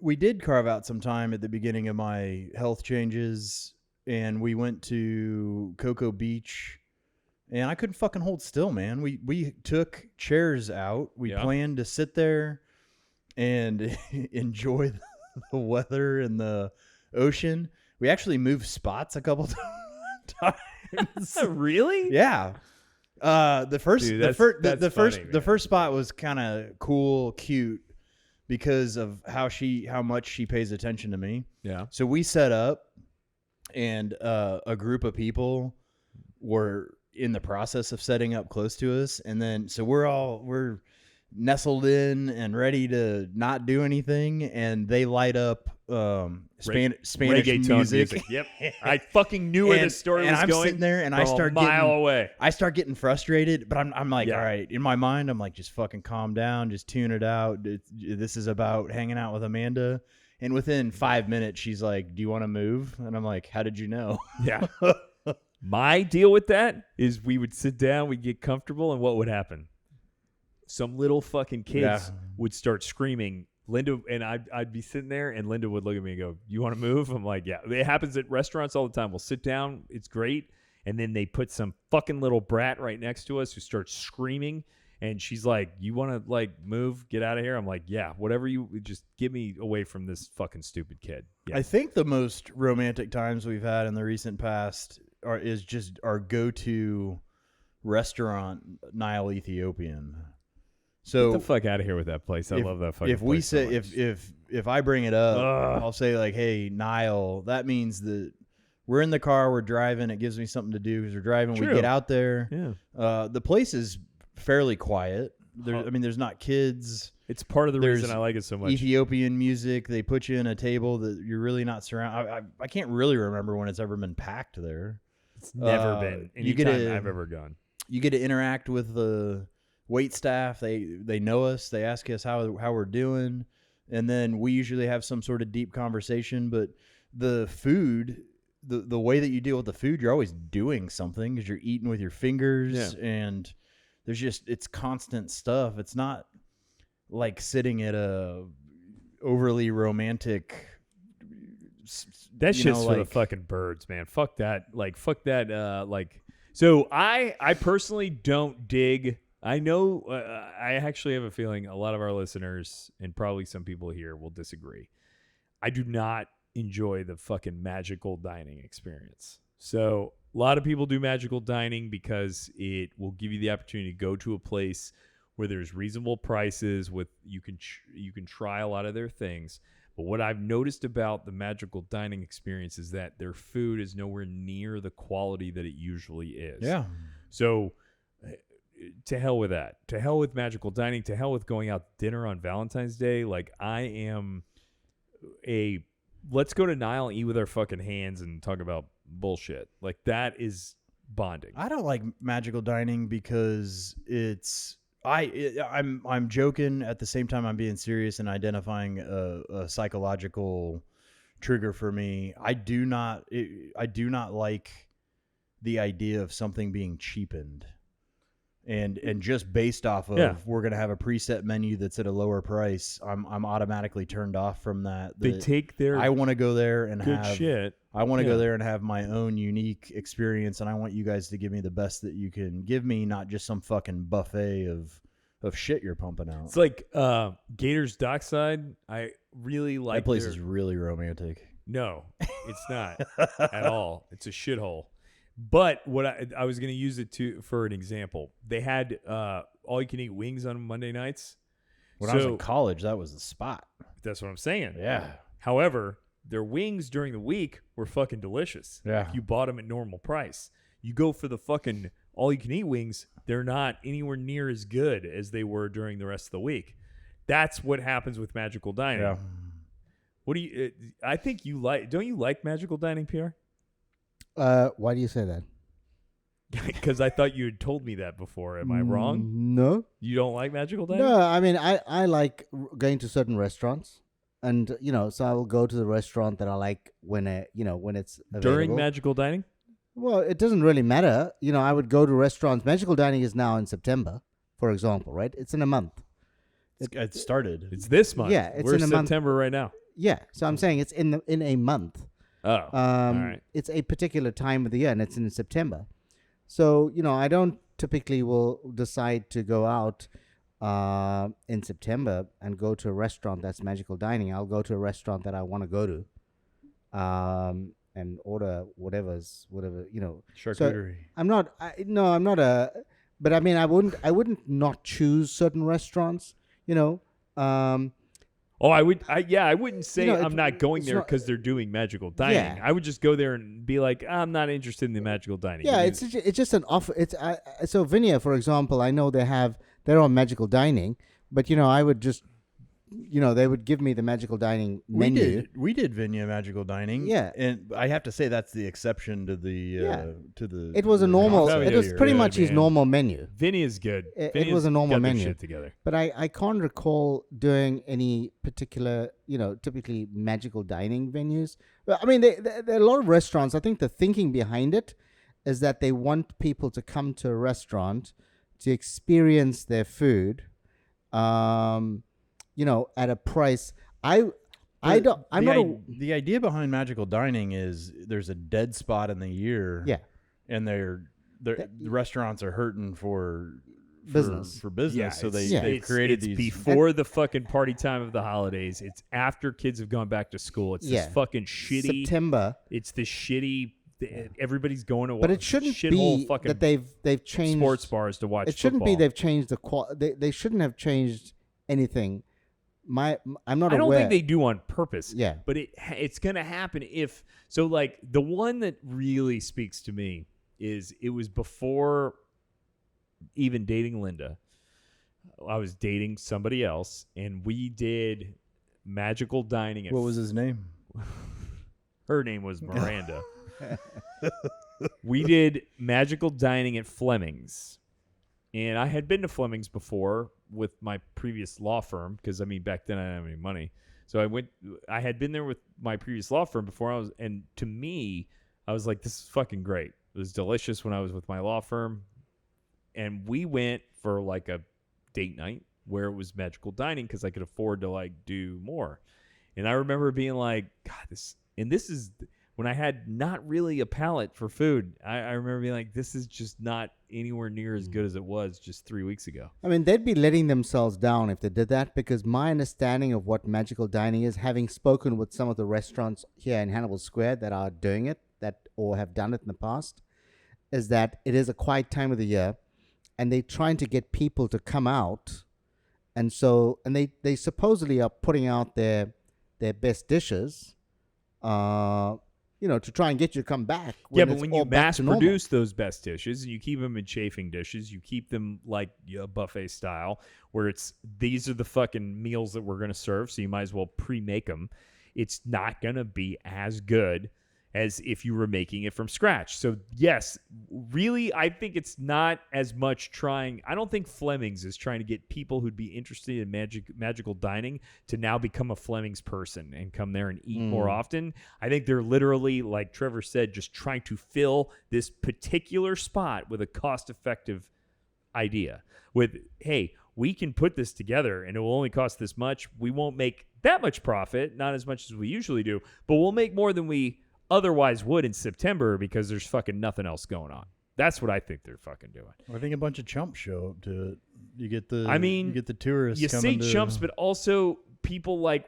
S1: We did carve out some time at the beginning of my health changes, and we went to Cocoa Beach, and I couldn't fucking hold still, man. We took chairs out. We planned to sit there and enjoy the weather and the ocean. We actually moved spots a couple times.
S2: Really?
S1: Yeah. The first spot was kind of cool, cute, because of how much she pays attention to me.
S2: Yeah.
S1: So we set up, and a group of people were in the process of setting up close to us, and then so we're nestled in and ready to not do anything, and they light up Spanish music.
S2: Yep. I fucking knew where this story was
S1: I'm
S2: going.
S1: Sitting there, and I start
S2: a mile away.
S1: I start getting frustrated, but I'm like, all right. In my mind, I'm like, just fucking calm down, just tune it out. This is about hanging out with Amanda. And within 5 minutes, she's like, "Do you want to move?" And I'm like, "How did you know?"
S2: Yeah. My deal with that is we would sit down, we'd get comfortable, and what would happen? Some little fucking kids would start screaming. Linda and I'd be sitting there, and Linda would look at me and go, "You want to move?" I'm like, "Yeah." It happens at restaurants all the time. We'll sit down. It's great. And then they put some fucking little brat right next to us who starts screaming. And she's like, you want to like move, get out of here? I'm like, yeah, whatever you just get me away from this fucking stupid kid. Yeah.
S1: I think the most romantic times we've had in the recent past is just our go-to restaurant, Nile Ethiopian. So
S2: Get the fuck out of here with that place. I love that fucking
S1: If we
S2: place
S1: say
S2: so much.
S1: if I bring it up, I'll say like, hey, Nile, that means that we're in the car, we're driving. It gives me something to do because we're driving.
S2: True.
S1: We get out there.
S2: Yeah.
S1: The place is fairly quiet. There's not kids.
S2: It's part of the reason
S1: There's
S2: I like it so much.
S1: Ethiopian music. They put you in a table that you're really not surrounded. I can't really remember when it's ever been packed there.
S2: It's never been any time I've ever gone.
S1: You get to interact with the wait staff. They know us. They ask us how we're doing, and then we usually have some sort of deep conversation. But the food, the way that you deal with the food, you're always doing something because you're eating with your fingers, and it's constant stuff. It's not like sitting at a overly romantic.
S2: That shit's for the fucking birds, man. Fuck that. Fuck that. So I personally don't dig. I know. I actually have a feeling a lot of our listeners and probably some people here will disagree. I do not enjoy the fucking magical dining experience. So a lot of people do magical dining because it will give you the opportunity to go to a place where there's reasonable prices. You can try a lot of their things. But what I've noticed about the magical dining experience is that their food is nowhere near the quality that it usually is.
S1: Yeah. So
S2: to hell with that. To hell with magical dining. To hell with going out to dinner on Valentine's Day. I am let's go to Nile and eat with our fucking hands and talk about bullshit. That is bonding.
S1: I don't like magical dining because I'm joking at the same time I'm being serious and identifying a psychological trigger for me. I do not like the idea of something being cheapened. And just based off of we're gonna have a preset menu that's at a lower price, I'm automatically turned off from that.
S2: They take their
S1: I want to go there and
S2: good shit.
S1: I want to go there and have my own unique experience, and I want you guys to give me the best that you can give me, not just some fucking buffet of shit you're pumping out.
S2: It's like Gators Dockside. I really like
S1: that place. Is really romantic.
S2: No, it's not at all. It's a shithole. But what I was going to use it for an example. They had all you can eat wings on Monday nights.
S1: When I was in college, that was the spot.
S2: That's what I'm saying.
S1: Yeah.
S2: However, their wings during the week were fucking delicious.
S1: Yeah.
S2: If you bought them at normal price. You go for the fucking all you can eat wings, they're not anywhere near as good as they were during the rest of the week. That's what happens with magical dining.
S1: Yeah.
S2: What do you I think you don't you like magical dining, Pierre?
S3: Why do you say that?
S2: Because I thought you had told me that before. Am I wrong?
S3: No.
S2: You don't like magical dining?
S3: No, I mean, I like going to certain restaurants. And, so I will go to the restaurant that I like when it's available.
S2: During magical dining?
S3: Well, it doesn't really matter. I would go to restaurants. Magical dining is now in September, for example, right? It's in a month.
S1: It started.
S2: It's this month.
S3: Yeah, it's
S2: We're
S3: in a month.
S2: September right now.
S3: Yeah, so I'm saying it's in a month.
S2: Oh, all right.
S3: It's a particular time of the year, and it's in September. So, I don't typically will decide to go out in September and go to a restaurant that's magical dining. I'll go to a restaurant that I want to go to and order whatever.
S1: Charcuterie.
S3: So I'm not but I mean, I wouldn't not choose certain restaurants,
S2: I wouldn't say I'm not going there
S3: not-
S2: because they're doing magical dining.
S3: Yeah.
S2: I would just go there and be like, I'm not interested in the magical dining.
S3: Yeah, it's just an offer. So Vinia, for example, I know they're on magical dining, but I would just, they would give me the magical dining menu.
S1: We did Vinia Magical Dining.
S3: Yeah.
S1: And I have to say that's the exception to the
S3: It was a normal.
S2: Oh,
S3: It
S2: yeah,
S3: was
S2: you're
S3: pretty
S2: good,
S3: much his
S2: man.
S3: normal menu.
S2: Vinny is good.
S3: It was a normal
S2: got their
S3: menu.
S2: shit together.
S3: But I can't recall doing any particular, typically magical dining venues. Well, I mean, there are a lot of restaurants. I think the thinking behind it is that they want people to come to a restaurant to experience their food, at a price. The
S1: idea behind magical dining is there's a dead spot in the year.
S3: Yeah.
S1: and the restaurants are hurting for
S3: business.
S1: for business.
S2: Yeah,
S1: so
S2: it's-
S1: they
S2: it's-
S1: created
S2: it's
S1: these
S2: before the fucking party time of the holidays. It's after kids have gone back to school. It's this fucking shitty.
S3: September.
S2: It's this shitty. Everybody's going to.
S3: But it shouldn't
S2: shithole
S3: be
S2: fucking
S3: that they've changed
S2: sports bars to watch.
S3: It shouldn't be
S2: football.
S3: they've changed the they shouldn't have changed anything. I'm not
S2: I don't
S3: aware.
S2: think they do on purpose.
S3: Yeah.
S2: But it's gonna happen if so. Like the one that really speaks to me is it was before even dating Linda. I was dating somebody else, and we did magical dining. At
S1: What was his name?
S2: Her name was Miranda. We did magical dining at Fleming's. And I had been to Fleming's before with my previous law firm because, I mean, back then I didn't have any money. So I had been there with my previous law firm before and to me, I was like, this is fucking great. It was delicious when I was with my law firm. And we went for like a date night where it was magical dining because I could afford to like do more. And I remember being like, God, this is when I had not really a palate for food. I remember being like, this is just not anywhere near as good as it was just 3 weeks ago.
S3: I mean, they'd be letting themselves down if they did that because my understanding of what magical dining is, having spoken with some of the restaurants here in Hannibal Square that are doing it or have done it in the past, is that it is a quiet time of the year and they're trying to get people to come out. And so, and they supposedly are putting out their best dishes, to try and get you to come back.
S2: But when you mass produce those best dishes and you keep them in chafing dishes, you keep them like buffet style, where these are the fucking meals that we're going to serve, so you might as well pre-make them. It's not going to be as good as if you were making it from scratch. So yes, really, I think it's not as much trying. I don't think Fleming's is trying to get people who'd be interested in magical dining to now become a Fleming's person and come there and eat more often. I think they're literally, like Trevor said, just trying to fill this particular spot with a cost-effective idea. With, hey, we can put this together and it will only cost this much. We won't make that much profit, not as much as we usually do, but we'll make more than we otherwise would in September because there's fucking nothing else going on. That's what I think they're fucking doing.
S1: I think a bunch of chumps show up to it. You get the you get the tourists.
S2: You say
S1: coming
S2: chumps, but also people like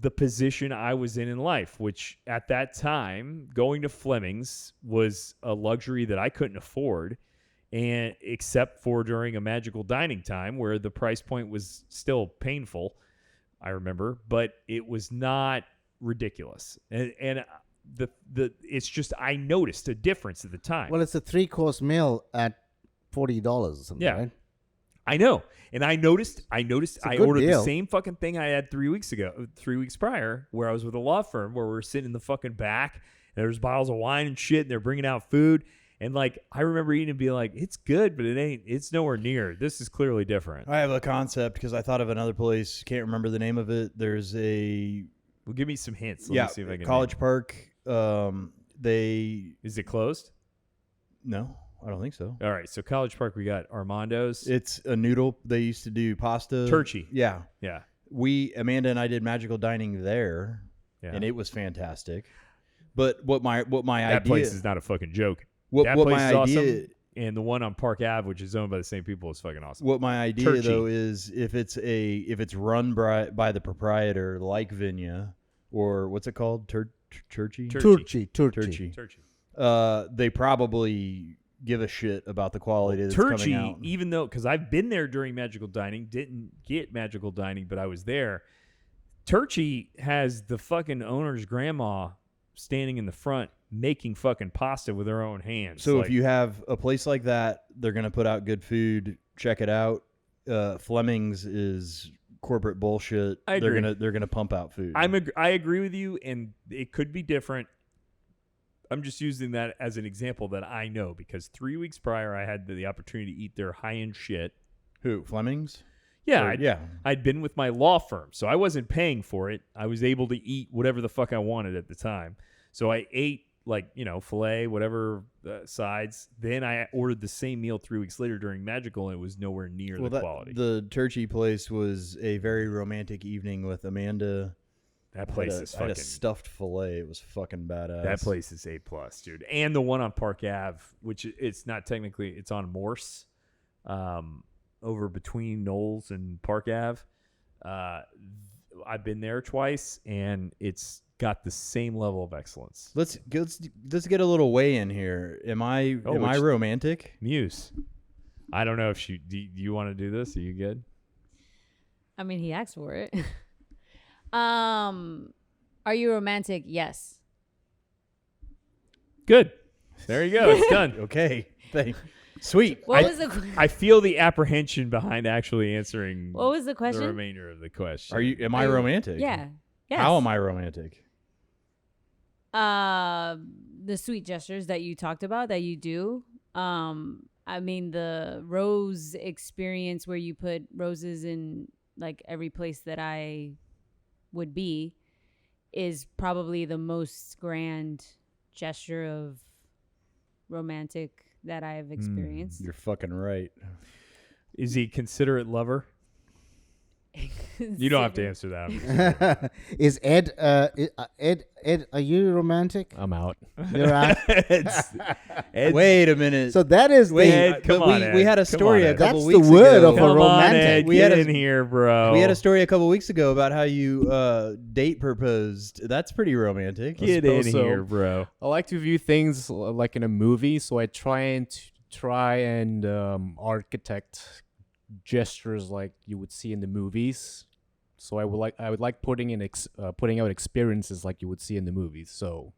S2: the position I was in life, which at that time, going to Fleming's was a luxury that I couldn't afford, and except for during a magical dining time where the price point was still painful, I remember, but it was not ridiculous. And it's just I noticed a difference at the time.
S3: Well, it's a 3-course meal at $40 or something, right?
S2: I know. And I noticed I ordered
S3: deal.
S2: the same fucking thing I had 3 weeks prior, where I was with a law firm where we were sitting in the fucking back and there's bottles of wine and shit and they're bringing out food. And like, I remember eating and being like, it's good, but it's nowhere near. This is clearly different.
S1: I have a concept because I thought of another place. Can't remember the name of it. There's
S2: Well, give me some hints. Let me see if I can.
S1: College Park.
S2: Is it closed?
S1: No, I don't think so.
S2: All right, so College Park, we got Armando's.
S1: It's a noodle. They used to do pasta.
S2: Turkey.
S1: Yeah.
S2: Yeah.
S1: Amanda and I did magical dining there, and it was fantastic. But what my idea,
S2: that place is not a fucking joke.
S1: What
S2: place
S1: my
S2: is
S1: idea,
S2: awesome, and the one on Park Ave, which is owned by the same people, is fucking awesome.
S1: What my idea
S2: Turkey.
S1: though is if it's run by the proprietor like Vinya or what's it called? Turkey. They probably give a shit about the quality that's coming out.
S2: Even though, because I've been there during magical dining, didn't get magical dining, but I was there. Turkey has the fucking owner's grandma standing in the front making fucking pasta with her own hands.
S1: So if you have a place like that, they're going to put out good food. Check it out. Fleming's is corporate bullshit.
S2: I agree.
S1: They're gonna pump out food.
S2: I agree with you, and it could be different. I'm just using that as an example that I know because 3 weeks prior I had the opportunity to eat their high-end shit.
S1: Who? Fleming's?
S2: Yeah, I'd been with my law firm, so I wasn't paying for it. I was able to eat whatever the fuck I wanted at the time. So I ate filet, whatever sides. Then I ordered the same meal 3 weeks later during magical, and it was nowhere near the quality.
S1: The Turkey place was a very romantic evening with Amanda
S2: That place is
S1: I had a
S2: fucking.
S1: stuffed fillet. It was fucking badass.
S2: That place is A+, dude. And the one on Park Ave, which it's not technically, it's on Morse, over between Knowles and Park Ave. I've been there twice, and it's got the same level of excellence.
S1: Let's get a little weigh in here. Am I romantic?
S2: Muse. I don't know if do you want to do this? Are you good?
S4: I mean, he asked for it. Are you romantic? Yes.
S2: Good. There you go. It's done.
S1: Okay. Sweet.
S4: What was the
S2: I feel the apprehension behind actually answering.
S4: What was the question?
S2: The remainder of the question.
S1: Am I romantic?
S4: Yeah. Yes.
S1: How am I romantic?
S4: The sweet gestures that you talked about that you do. I mean, the rose experience where you put roses in like every place that I would be is probably the most grand gesture of romantic that I have experienced.
S1: You're fucking right.
S2: Is he a considerate lover? You don't have to answer that.
S3: Is Ed, are you romantic?
S5: I'm out.
S3: You're out.
S1: Wait a minute.
S3: So that is
S2: Ed, come on,
S1: we
S2: Ed.
S1: had a
S2: Come
S1: story
S2: on,
S1: a
S2: Ed.
S1: couple
S3: That's
S1: weeks
S3: the word
S1: ago.
S3: of a
S2: Come on,
S3: romantic.
S2: Ed.
S1: We
S2: Get
S1: had
S2: in here, bro.
S1: We had a story a couple weeks ago about how you date proposed. That's pretty romantic.
S2: Get in
S5: Also,
S2: here, bro.
S5: I like to view things like in a movie, so I try and architect gestures like you would see in the movies. So I would like putting out experiences like you would see in the movies. So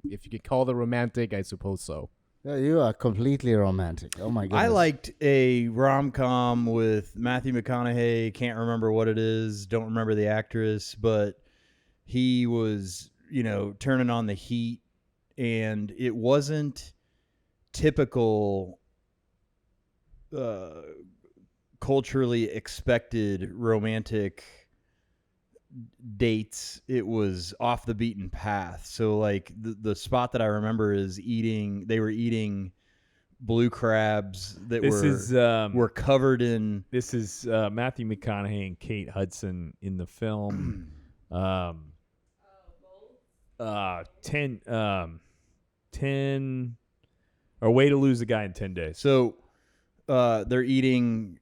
S5: if you could call it romantic, I suppose so.
S3: Yeah, you are completely romantic. Oh my goodness.
S1: I liked a rom-com with Matthew McConaughey. Can't remember what it is. Don't remember the actress, but he was, turning on the heat, and it wasn't typical culturally expected romantic dates. It was off the beaten path. So like the spot that I remember is they were eating blue crabs that were covered in.
S2: This is Matthew McConaughey and Kate Hudson in the film 10 or Way to Lose a Guy in 10 Days.
S1: So they're eating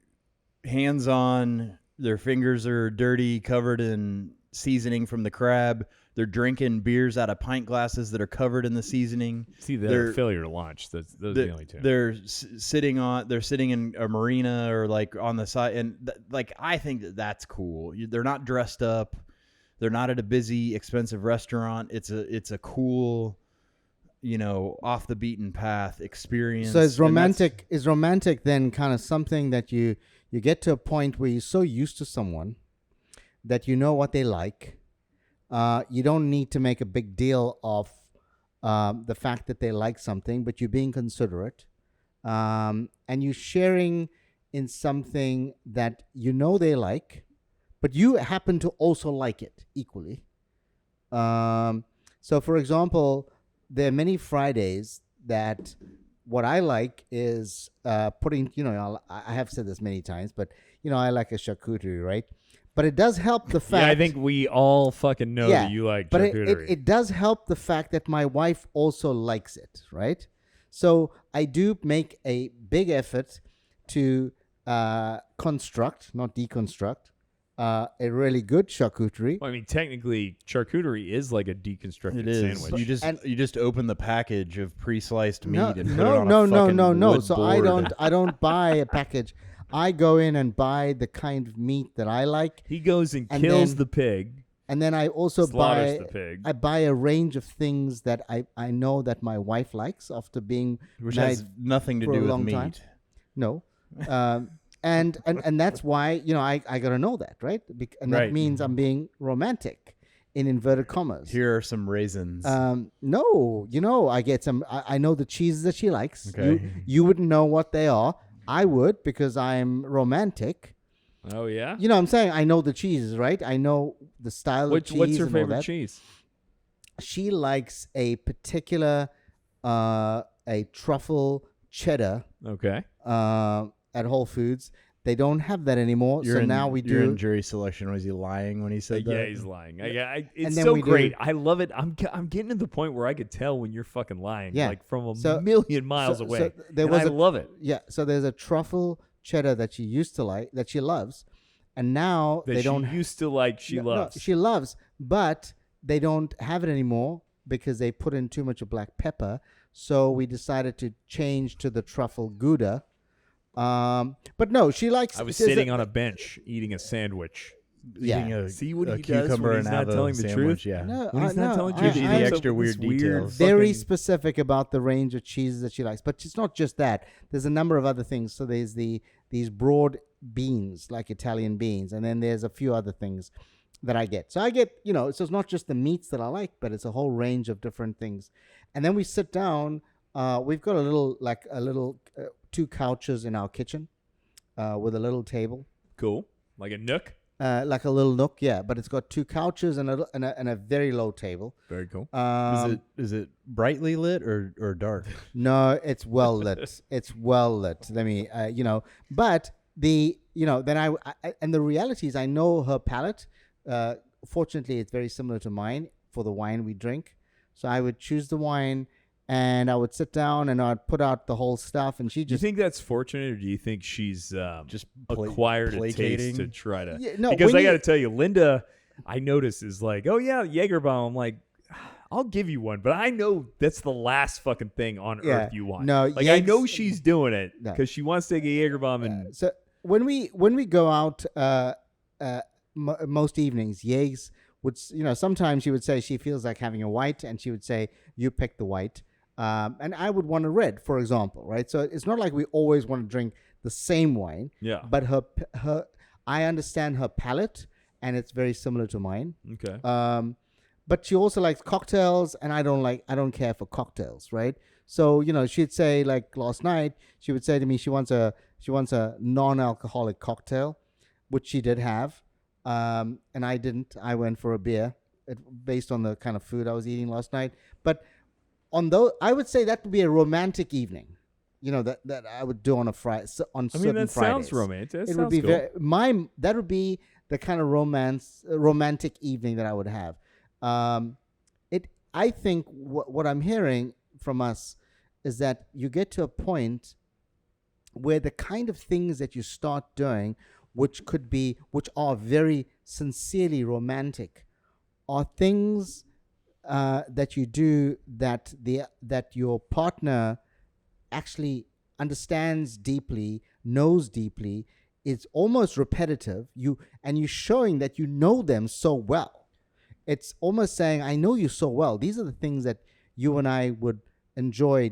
S1: hands on. Their fingers are dirty, covered in seasoning from the crab. They're drinking beers out of pint glasses that are covered in the seasoning.
S2: See, they're failure to launch. Those are the only two.
S1: They're sitting in a marina or like on the side, and I think that's cool. They're not dressed up. They're not at a busy, expensive restaurant. It's a cool, off the beaten path experience.
S3: So is romantic then kind of something that you get to a point where you're so used to someone that you know what they like. You don't need to make a big deal of the fact that they like something, but you're being considerate. And you're sharing in something that they like, but you happen to also like it equally. So, for example, there are many Fridays that what I like is putting, I have said this many times, but, I like a charcuterie, right? But it does help the fact...
S2: Yeah, I think we all fucking know that you like charcuterie.
S3: But it does help the fact that my wife also likes it, right? So I do make a big effort to construct, not deconstruct, a really good charcuterie.
S2: Well, I mean, technically, charcuterie is like a deconstructed
S1: It is.
S2: sandwich.
S1: You just open the package of pre-sliced meat and put it
S3: no,
S1: on
S3: no,
S1: a
S3: no,
S1: fucking
S3: no, no.
S1: wood
S3: So
S1: board.
S3: I don't buy a package. I go in and buy the kind of meat that I like,
S2: He goes and
S3: And
S2: kills
S3: then-
S2: the pig,
S3: and then I also
S2: slaughters
S3: buy
S2: the pig.
S3: I buy a range of things that I know that my wife likes after being
S1: Which
S3: married
S1: has nothing to
S3: for a
S1: do with
S3: long
S1: meat.
S3: time. No. And that's why, I got to know that, right? And that
S1: Right.
S3: means I'm being romantic in inverted commas.
S1: Here are some raisins.
S3: No, I get some, I know the cheeses that she likes.
S1: Okay.
S3: You wouldn't know what they are. I would, because I'm romantic.
S2: Oh, yeah?
S3: You know what I'm saying? I know the cheeses, right? I know the style of cheese.
S2: What's her
S3: and all
S2: favorite
S3: that.
S2: cheese?
S3: She likes a particular, a truffle cheddar
S2: Okay.
S3: at Whole Foods. They don't have that anymore.
S1: You're
S3: so
S1: in,
S3: now we
S1: you're
S3: do.
S1: in jury selection. Was he lying when he said that?
S2: Yeah, he's lying. It's
S3: then
S2: so
S3: we do-
S2: great. I love it. I'm getting to the point where I could tell when you're fucking lying,
S3: Yeah.
S2: like from a
S3: So-
S2: million miles away.
S3: So there
S2: And
S3: was
S2: I love it.
S3: Yeah. So there's a truffle cheddar that she used to like, that she loves, and now
S2: That
S3: they
S2: she
S3: don't.
S2: used to like. She
S3: No,
S2: loves.
S3: she loves, but they don't have it anymore because they put in too much of black pepper. So we decided to change to the truffle Gouda. But no, she likes.
S2: I was
S3: there's
S2: sitting on a bench eating a sandwich.
S1: Eating
S3: Yeah.
S1: a,
S2: See what
S1: a
S2: he does
S1: cucumber
S2: when he's
S1: and
S2: not
S1: avo
S2: telling the
S1: sandwich,
S2: truth?
S1: Yeah.
S3: No,
S2: When he's not telling you
S1: Gives you the
S3: I'm
S1: extra weird details.
S3: very
S2: fucking-
S3: specific about the range of cheeses that she likes. But it's not just that. There's a number of other things. So there's these broad beans, like Italian beans, and then there's a few other things that I get. So I get, so it's not just the meats that I like, but it's a whole range of different things. And then we sit down. We've got a little 2 couches in our kitchen with a little table.
S2: Cool, like a nook.
S3: Like a little nook, yeah, but it's got 2 couches and a very low table.
S2: Very cool.
S1: Is it brightly lit or dark?
S3: No, it's well lit. It's well lit. Let me, but then I and the reality is I know her palate. Fortunately, it's very similar to mine for the wine we drink. So I would choose the wine and I would sit down and I'd put out the whole stuff and she
S2: Do you
S3: just.
S2: think that's fortunate, or do you think she's
S1: Just
S2: acquired a taste
S1: placating?
S2: to try to?
S3: Yeah, no,
S2: because
S3: when
S2: I got to
S3: you-
S2: tell you, Linda, I notice is like, oh yeah, Jägerbomb. I'm like, I'll give you one, but I know that's the last fucking thing on
S3: Yeah.
S2: earth you want.
S3: No,
S2: like I know
S3: Jägers-
S2: she's doing it
S3: No.
S2: because she wants to take a Jägerbomb and
S3: So when we go out most evenings, Yegs would sometimes she would say she feels like having a white, and she would say you pick the white, and I would want a red, for example, right? So it's not like we always want to drink the same wine,
S2: yeah.
S3: but her I understand her palate, and it's very similar to mine.
S2: Okay.
S3: But she also likes cocktails, and I don't care for cocktails, right? So she'd say, like last night, she would say to me she wants a non-alcoholic cocktail, which she did have, and I didn't. I went for a beer, based on the kind of food I was eating last night. But I would say that would be a romantic evening, that I would do on a Friday. On
S2: I
S3: certain
S2: mean, that
S3: Fridays.
S2: sounds romantic. That
S3: It
S2: sounds
S3: would be
S2: cool.
S3: that would be the kind of romantic evening that I would have. I think what I'm hearing from us is that you get to a point where the kind of things that you start doing, which are very sincerely romantic, are things that you do that your partner actually understands deeply, knows deeply. It's almost repetitive. You're showing that you know them so well. It's almost saying, I know you so well. These are the things that you and I would enjoy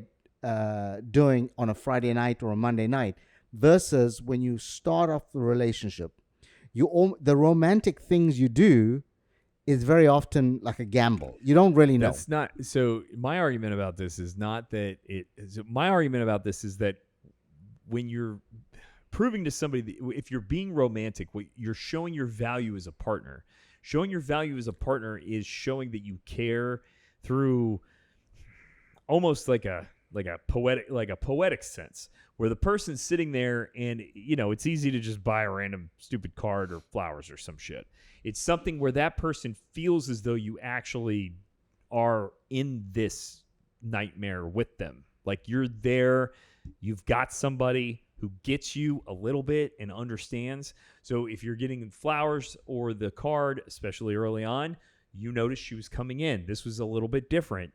S3: doing on a Friday night or a Monday night, versus when you start off the relationship, the romantic things you do is very often like a gamble. You don't really know.
S2: That's not. So my argument about this is not that it. My argument about this is that when you're proving to somebody that if you're being romantic, you're showing your value as a partner. Showing your value as a partner is showing that you care through almost like a poetic sense, where the person's sitting there and it's easy to just buy a random stupid card or flowers or some shit. It's something where that person feels as though you actually are in this nightmare with them. Like you're there, you've got somebody who gets you a little bit and understands. So if you're getting flowers or the card, especially early on, you noticed she was coming in. This was a little bit different.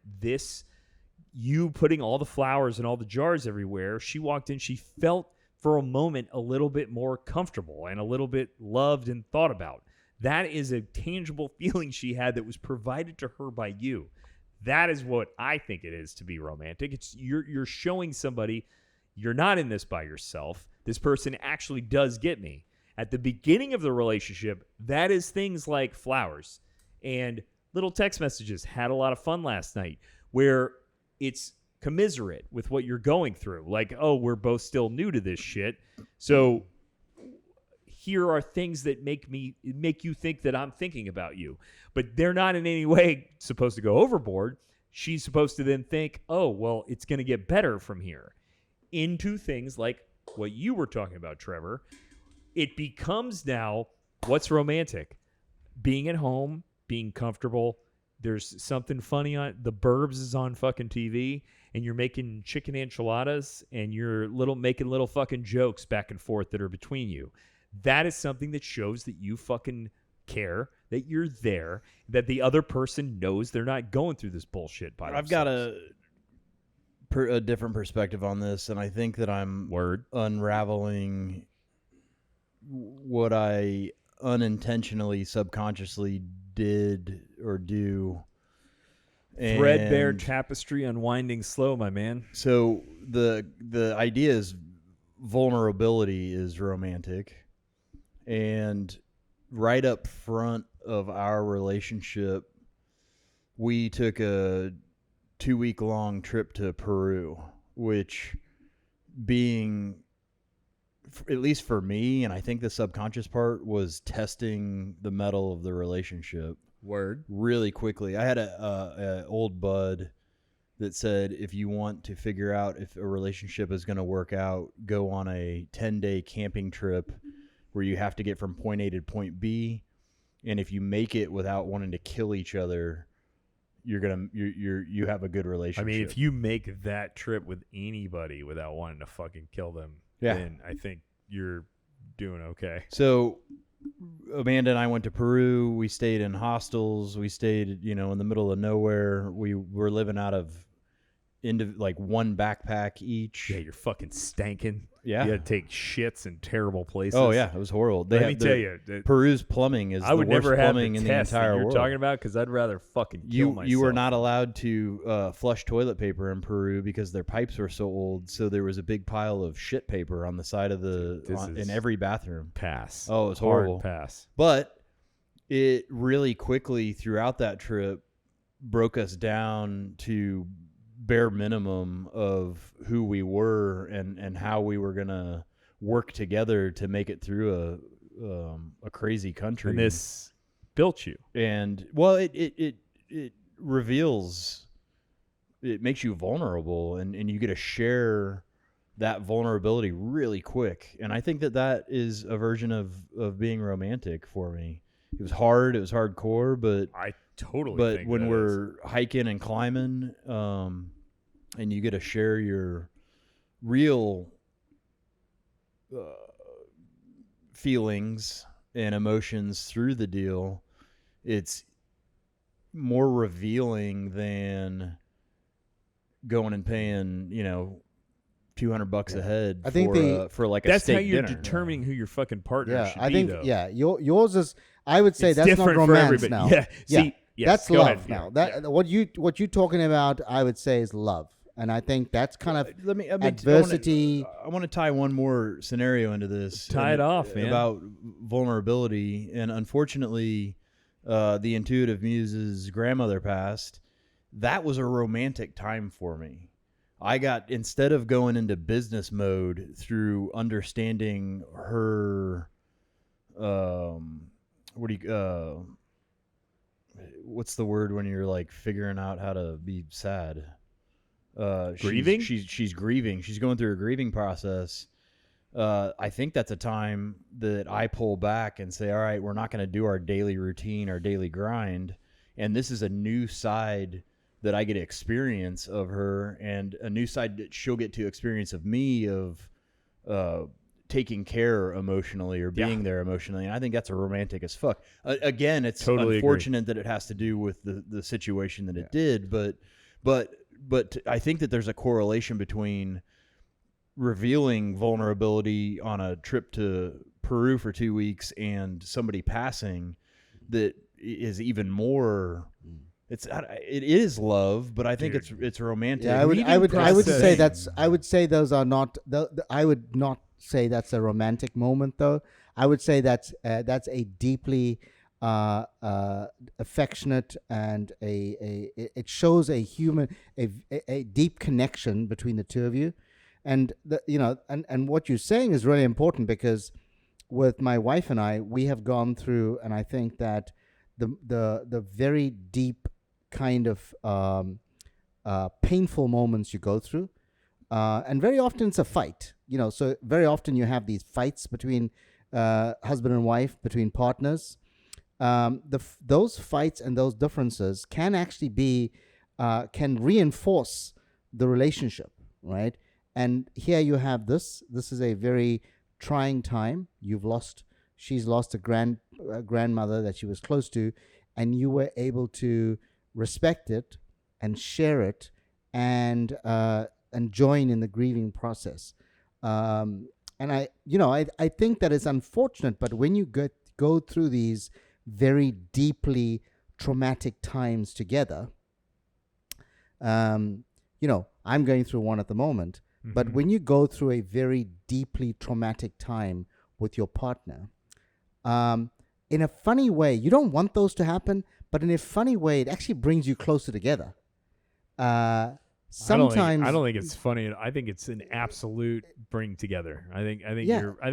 S2: You putting all the flowers and all the jars everywhere, she walked in, she felt for a moment a little bit more comfortable and a little bit loved and thought about. That is a tangible feeling she had that was provided to her by you. That is what I think it is to be romantic. It's you're showing somebody you're not in this by yourself. This person actually does get me. At the beginning of the relationship, that is things like flowers and little text messages. Had a lot of fun last night, where it's commiserate with what you're going through. Like, oh, we're both still new to this shit. So here are things that make you think that I'm thinking about you. But they're not in any way supposed to go overboard. She's supposed to then think, oh, well, it's going to get better from here. Into things like what you were talking about, Trevor, it becomes now what's romantic? Being at home, being comfortable. There's something funny on The Burbs is on fucking TV, and you're making chicken enchiladas, and you're making little fucking jokes back and forth that are between you. That is something that shows that you fucking care, that you're there, that the other person knows they're not going through this bullshit by themselves.
S1: I've got a different perspective on this, and I think that I'm unraveling what I unintentionally, subconsciously did or do.
S2: Threadbare tapestry unwinding slow, my man.
S1: So the idea is vulnerability is romantic, and right up front of our relationship, we took a 2-week-long trip to Peru, which being, at least for me, and I think the subconscious part, was testing the metal of the relationship.
S2: Word.
S1: Really quickly. I had a old bud that said, if you want to figure out if a relationship is going to work out, go on a 10-day camping trip where you have to get from point A to point B, and if you make it without wanting to kill each other, you have a good relationship.
S2: I mean, if you make that trip with anybody without wanting to fucking kill them, then I think you're doing okay.
S1: So Amanda and I went to Peru. We stayed in hostels. We stayed, in the middle of nowhere. We were living out of one backpack each.
S2: Yeah, you're fucking stanking.
S1: Yeah.
S2: You had to take shits in terrible places.
S1: Oh, yeah. It was horrible.
S2: Let me tell you.
S1: Peru's plumbing is the worst plumbing in the entire world.
S2: You're talking about, because I'd rather fucking kill myself.
S1: You were not allowed to flush toilet paper in Peru because their pipes were so old. So there was a big pile of shit paper on the side of in every bathroom.
S2: Pass.
S1: Oh, it was horrible.
S2: Hard pass.
S1: But it really quickly throughout that trip broke us down to bare minimum of who we were and how we were gonna work together to make it through a crazy country.
S2: And this built you.
S1: And well, it reveals, it makes you vulnerable, and you get to share that vulnerability really quick. And I think that is a version of being romantic for me. It was hard. It was hardcore, but
S2: I totally.
S1: But
S2: think
S1: when
S2: that
S1: we're hiking and climbing, and you get to share your real feelings and emotions through the deal, it's more revealing than going and paying, $200 a head.
S3: I think
S1: for like a
S2: that's
S1: steak
S2: how you're
S1: dinner.
S2: determining who your fucking partner should be.
S3: I think
S2: though.
S3: yours is. I would say
S2: It's
S3: that's not
S2: different for
S3: romance
S2: everybody.
S3: now.
S2: Yeah, see, yes,
S3: that's
S2: go
S3: love
S2: ahead,
S3: now.
S2: yeah.
S3: What you're talking about, I would say, is love, and I think that's kind of
S1: adversity. I want to tie one more scenario into this.
S2: Tie it off, man.
S1: About vulnerability, and unfortunately, the Intuitive Muse's grandmother passed. That was a romantic time for me. I got, instead of going into business mode through understanding her, what's the word when you're like figuring out how to be sad?
S2: Grieving?
S1: She's grieving. She's going through a grieving process. I think that's a time that I pull back and say, all right, we're not going to do our daily routine, our daily grind. And this is a new side that I get to experience of her, and a new side that she'll get to experience of me, of taking care emotionally or being there emotionally. And I think that's a romantic as fuck. Again, it's
S2: totally
S1: unfortunate that it has to do with the situation that it did, but I think that there's a correlation between revealing vulnerability on a trip to Peru for 2 weeks and somebody passing that is even more. It is love, but I think it's romantic.
S3: Yeah, I would say those are not. I would not say that's a romantic moment, though. I would say that's a deeply affectionate, and it shows a human a deep connection between the two of you, and and what you're saying is really important, because with my wife and I, we have gone through, and I think that the very deep kind of painful moments you go through, and very often it's a fight, so very often you have these fights between husband and wife, between partners, those fights and those differences can actually be can reinforce the relationship, right? And here you have this. This is a very trying time. She's lost a grandmother that she was close to, and you were able to respect it and share it and join in the grieving process. And I think that it's unfortunate, but when you go through these very deeply traumatic times together, I'm going through one at the moment, but when you go through a very deeply traumatic time with your partner, in a funny way, you don't want those to happen, but in a funny way, it actually brings you closer together. Sometimes
S2: I don't think it's funny. I think it's an absolute bring together. I think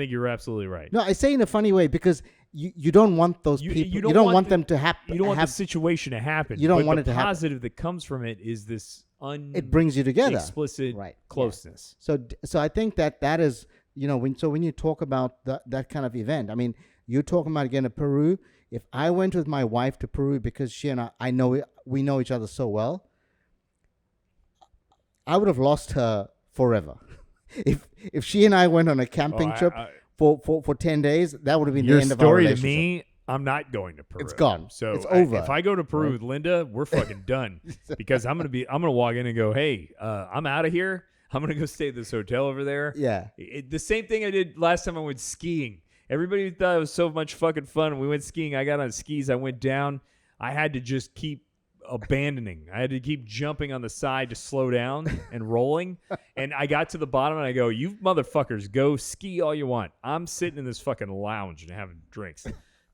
S2: you're absolutely right.
S3: No, I say in a funny way because you don't want those people. You don't want them to happen.
S2: You don't want the situation to happen.
S3: You don't want it to happen.
S2: The positive that comes from it is this
S3: it brings you together.
S2: Explicit closeness.
S3: Yeah. So I think that is when you talk about that kind of event. I mean, you're talking about again Peru. If I went with my wife to Peru because she and we know each other so well, I would have lost her forever. If she and I went on a camping trip for 10 days, that would have been the end of our relationship.
S2: Your story to me, I'm not going to Peru.
S3: It's gone.
S2: So
S3: it's over.
S2: If I go to Peru with Linda, we're fucking done. Because I'm gonna walk in and go, hey, I'm out of here. I'm gonna go stay at this hotel over there.
S3: Yeah.
S2: The same thing I did last time I went skiing. Everybody thought it was so much fucking fun. We went skiing. I got on skis. I went down. I had to just keep abandoning. I had to keep jumping on the side to slow down and rolling. And I got to the bottom and I go, you motherfuckers, go ski all you want. I'm sitting in this fucking lounge and having drinks.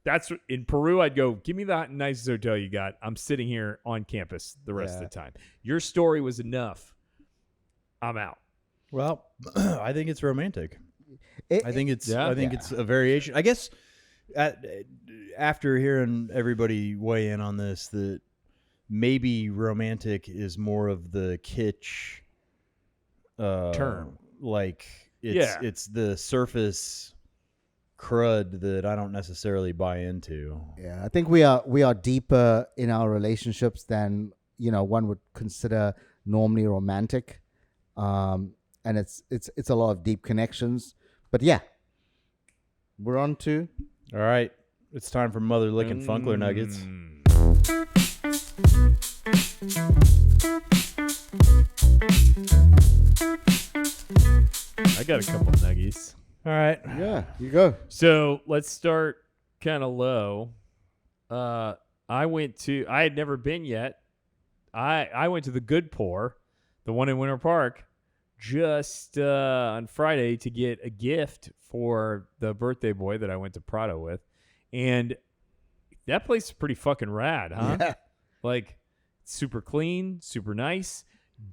S2: That's in Peru. I'd go, give me the nicest hotel you got. I'm sitting here on campus the rest of the time. Your story was enough. I'm out.
S1: Well, I think it's romantic. I think it's a variation. I guess after hearing everybody weigh in on this, that maybe romantic is more of the kitsch
S2: term.
S1: Like it's the surface crud that I don't necessarily buy into.
S3: Yeah, I think we are deeper in our relationships than one would consider normally romantic, and it's a lot of deep connections. But yeah, we're on to.
S1: All right, it's time for Mother Licking Funkler Nuggets.
S2: I got a couple nuggies.
S1: All right.
S3: Yeah, you go.
S2: So let's start kind of low. I had never been yet. I went to the Good Pour, the one in Winter Park, just on Friday to get a gift for the birthday boy that I went to Prado with. And that place is pretty fucking rad, huh?
S3: Yeah.
S2: Like, super clean, super nice,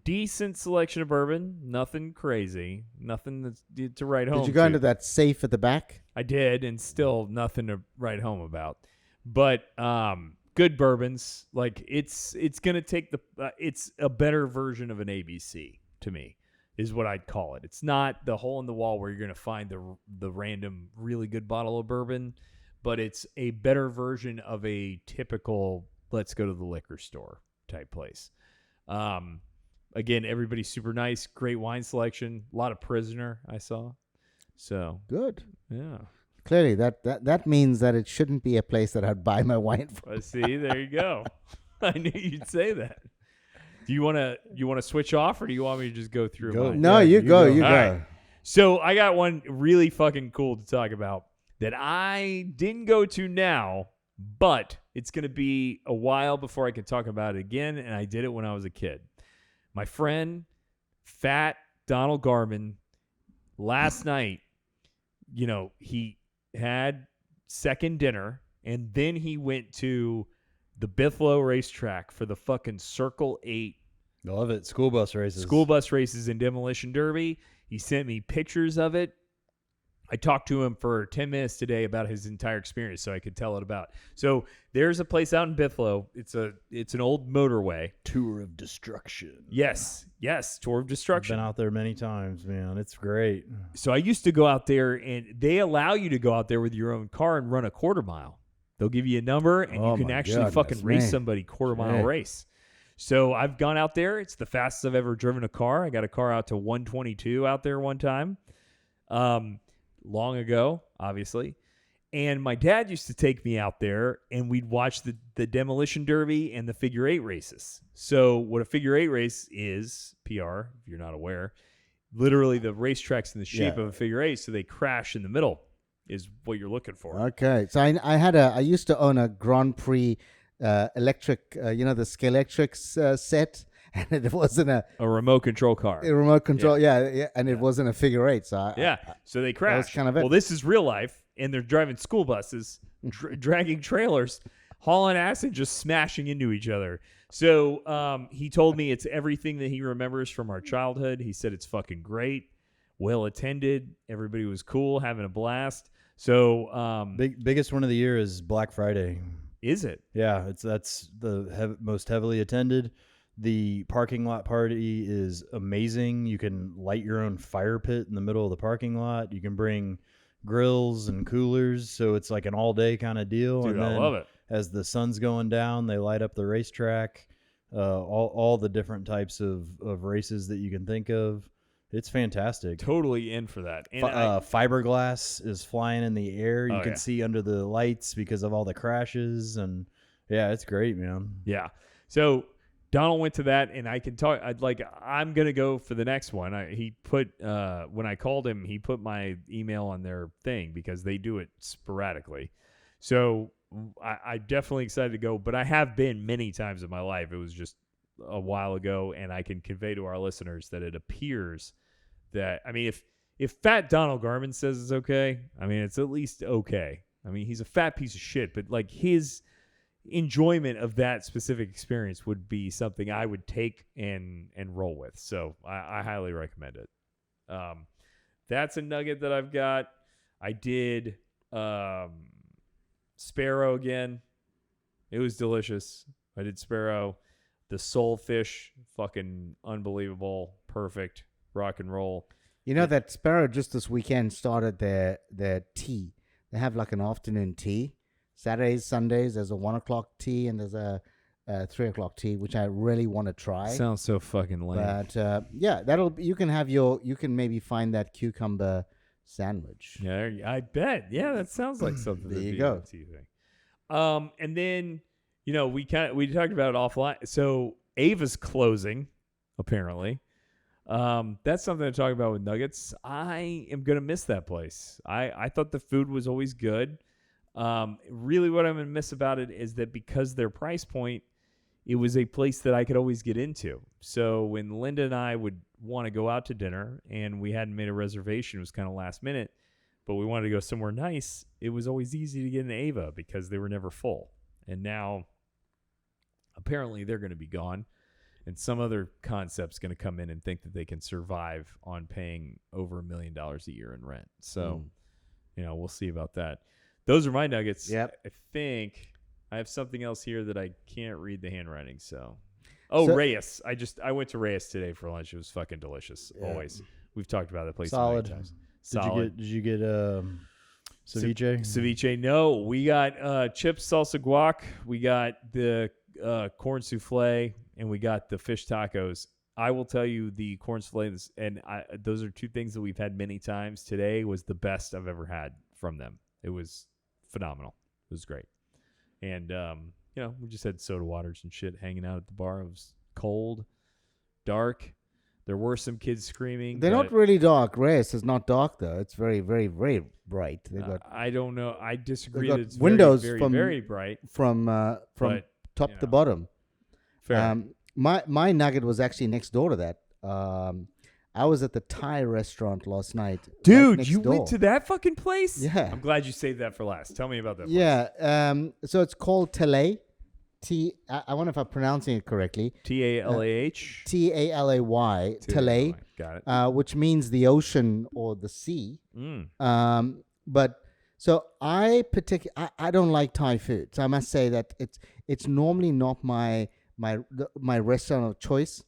S2: decent selection of bourbon, nothing crazy, nothing that's to write home.
S3: Did you go into that safe at the back?
S2: I did, and still nothing to write home about. But good bourbons, like it's gonna take it's a better version of an ABC to me, is what I'd call it. It's not the hole in the wall where you're gonna find the random really good bottle of bourbon, but it's a better version of a typical let's go to the liquor store type place. Again, everybody's super nice, great wine selection, a lot of Prisoner I saw. So
S3: good.
S2: Yeah.
S3: Clearly, that means that it shouldn't be a place that I'd buy my wine from.
S2: See, there you go. I knew you'd say that. Do you want to switch off, or do you want me to just go through? Mine?
S3: No, you go.
S2: All right. So I got one really fucking cool to talk about that I didn't go to now, but it's going to be a while before I can talk about it again, and I did it when I was a kid. My friend, Fat Donald Garman, last night, he had second dinner, and then he went to the Buffalo racetrack for the fucking Circle 8.
S1: Love it. School bus races
S2: and Demolition Derby. He sent me pictures of it. I talked to him for 10 minutes today about his entire experience so I could tell it about. So there's a place out in Bithlo. It's an old motorway.
S1: Tour of Destruction.
S2: Yes. Tour of
S1: I've
S2: Destruction.
S1: been out there many times, man. It's great.
S2: So I used to go out there, and they allow you to go out there with your own car and run a quarter mile. They'll give you a number, and
S3: Oh
S2: you can
S3: my
S2: actually
S3: goodness,
S2: fucking race
S3: man.
S2: somebody quarter-mile
S3: Shit.
S2: race. So I've gone out there. It's the fastest I've ever driven a car. I got a car out to 122 out there one time. Long ago, obviously. And my dad used to take me out there, and we'd watch the demolition derby and the figure eight races. So what a figure eight race is, PR, if you're not aware, literally the racetrack's in the shape
S3: Yeah.
S2: of a figure eight, so they crash in the middle is what you're looking for.
S3: Okay, so I used to own a Grand Prix electric, the Scalextrics set, and it wasn't a
S2: remote control car.
S3: remote control, and it wasn't a figure eight. So
S2: So they crash.
S3: was kind of it.
S2: Well, this is real life, and they're driving school buses, dragging trailers, hauling ass, and just smashing into each other. So he told me it's everything that he remembers from our childhood. He said it's fucking great, well attended. Everybody was cool, having a blast. So
S1: Biggest one of the year is Black Friday.
S2: is it?
S1: Yeah, that's the most heavily attended. The parking lot party is amazing. You can light your own fire pit in the middle of the parking lot. You can bring grills and coolers, so it's like an all-day kind of deal.
S2: Dude,
S1: and
S2: I
S1: then
S2: love it.
S1: as the sun's going down, they light up the racetrack. All the different types of races that you can think of. It's fantastic.
S2: Totally in for that. And
S1: Fiberglass is flying in the air. You
S2: Oh,
S1: can
S2: yeah.
S1: see under the lights because of all the crashes, and yeah, it's great, man.
S2: yeah. So Donald went to that, and I can talk. I'm gonna go for the next one. He put when I called him, he put my email on their thing because they do it sporadically. So I definitely excited to go, but I have been many times in my life. It was just a while ago, and I can convey to our listeners that it appears that if Fat Donald Garman says it's okay, I mean it's at least okay. I mean he's a fat piece of shit, but like his enjoyment of that specific experience would be something I would take and roll with. So I highly recommend it. That's a nugget that I've got. I did Sparrow again. It was delicious. I did Sparrow. The soul fish, fucking unbelievable, perfect, rock and roll.
S3: You know that Sparrow just this weekend started their tea. They have like an afternoon tea. Saturdays, Sundays, there's a 1 o'clock tea and there's a 3 o'clock tea, which I really want to try.
S2: Sounds so fucking lame.
S3: But you can maybe find that cucumber sandwich.
S2: Yeah, I bet. Yeah, that sounds like something.
S3: There
S2: that'd
S3: you
S2: be
S3: go.
S2: a tea thing. And then we talked about it offline. So Ava's closing, apparently. That's something to talk about with Nuggets. I am gonna miss that place. I thought the food was always good. Really, what I'm gonna miss about it is that because their price point, it was a place that I could always get into. So when Linda and I would want to go out to dinner and we hadn't made a reservation, it was kind of last minute, but we wanted to go somewhere nice, it was always easy to get an Ava because they were never full. And now, apparently, they're going to be gone. And some other concept's going to come in and think that they can survive on paying over $1 million a year in rent. So, we'll see about that. Those are my nuggets.
S3: Yep.
S2: I think I have something else here that I can't read the handwriting. So,
S3: So-
S2: Reyes. I went to Reyes today for lunch. It was fucking delicious.
S3: Yeah.
S2: Always. We've talked about that place
S1: Solid.
S2: many times.
S1: Did
S2: Solid.
S1: you get ceviche?
S2: Ceviche, no. We got chips, salsa guac. We got the corn souffle, and we got the fish tacos. I will tell you the corn souffle, and those are two things that we've had many times. Today was the best I've ever had from them. It was phenomenal. It was great. And, we just had soda waters and shit hanging out at the bar. It was cold, dark. There were some kids screaming.
S3: They're not really dark. Reyes is not dark though. It's very, very, very bright. They got
S2: I don't know. I disagree
S3: got
S2: that it's
S3: windows
S2: very,
S3: from-
S2: very bright.
S3: from
S2: But,
S3: top
S2: you
S3: to
S2: know.
S3: bottom.
S2: Fair.
S3: My nugget was actually next door to that. I was at the Thai restaurant last night. right
S2: Dude,
S3: next
S2: you
S3: door.
S2: went to that fucking place?
S3: Yeah.
S2: I'm glad you saved that for last. Tell me about that place.
S3: Yeah. So it's called Tele. I wonder if I'm pronouncing it correctly.
S2: Talah.
S3: Talay. Talay.
S2: Got it.
S3: Which means the ocean or the sea. But so I don't like Thai food. So I must say that it's normally not my restaurant of choice.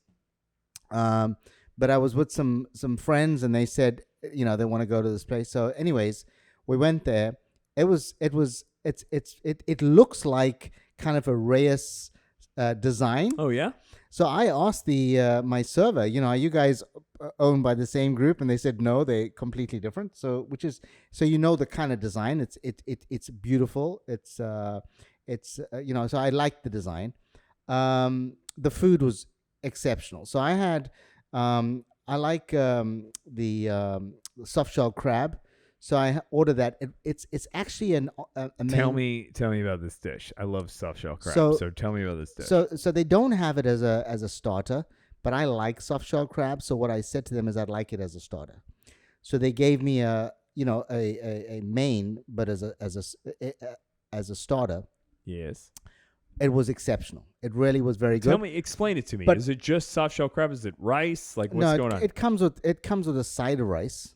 S3: But I was with some friends and they said, they want to go to this place. So anyways, we went there. It looks like kind of a Reyes design.
S2: Oh yeah.
S3: So I asked my server, are you guys owned by the same group? And they said no, they're completely different. So the kind of design. It's beautiful. So I liked the design. The food was exceptional. So I had I like the soft shell crab. So I ordered that. It's actually a main.
S2: Tell me about this dish. I love soft shell crab. So tell me about this dish.
S3: So they don't have it as a starter, but I like soft shell crab. So what I said to them is I'd like it as a starter. So they gave me a main, but as a starter.
S2: Yes.
S3: It was exceptional. It really was very good.
S2: Explain it to me.
S3: But,
S2: is it just soft shell crab? Is it rice? Like what's going on?
S3: It comes with a side of rice.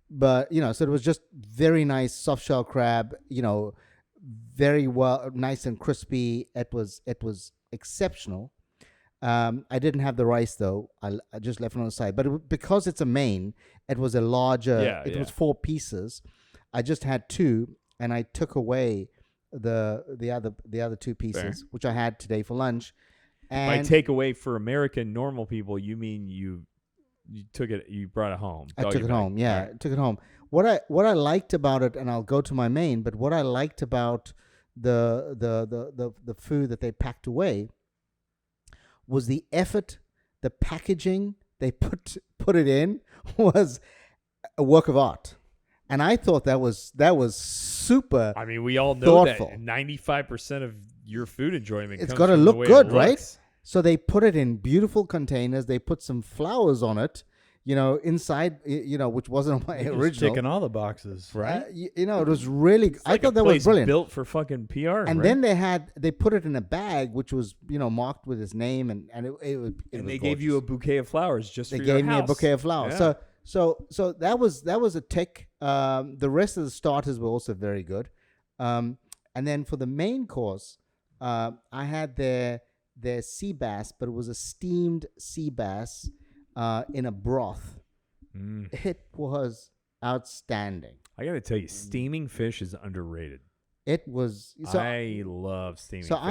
S3: But so it was just very nice soft shell crab, very well, nice and crispy. It was exceptional. I didn't have the rice though. I just left it on the side. But because it's a main, it was a larger. It was 4 pieces. I just had 2, and I took away the other 2 pieces,
S2: Fair.
S3: which I had today for lunch. And
S2: by take away for American normal people, you mean you took it, you brought it home.
S3: I took it home. Yeah, right. Took it home. What I liked about it, and I'll go to my main, but what I liked about the food that they packed away was the effort, the packaging they put it in was a work of art. And I thought that was super.
S2: I mean, we all know
S3: thoughtful.
S2: that 95% of your food enjoyment
S3: it's
S2: comes
S3: got to
S2: from
S3: look
S2: the way
S3: good,
S2: it
S3: right?
S2: looks.
S3: So they put it in beautiful containers. They put some flowers on it, inside, which wasn't my original.
S1: Ticking all the boxes,
S2: right?
S3: It was really.
S2: It's like
S3: I thought that was brilliant.
S2: Built for fucking PR.
S3: And
S2: right?
S3: then they put it in a bag, which was marked with his name, and it was.
S2: And
S3: was
S2: they gave you a bouquet of flowers just
S3: they
S2: for your
S3: gave me a
S2: house.
S3: bouquet of flowers.
S2: Yeah.
S3: So that was a tick. The rest of the starters were also very good. And then for the main course, I had their sea bass, but it was a steamed sea bass in a broth. It was outstanding.
S2: I got to tell you, steaming fish is underrated.
S3: It was. So
S2: I love steaming
S3: so
S2: fish.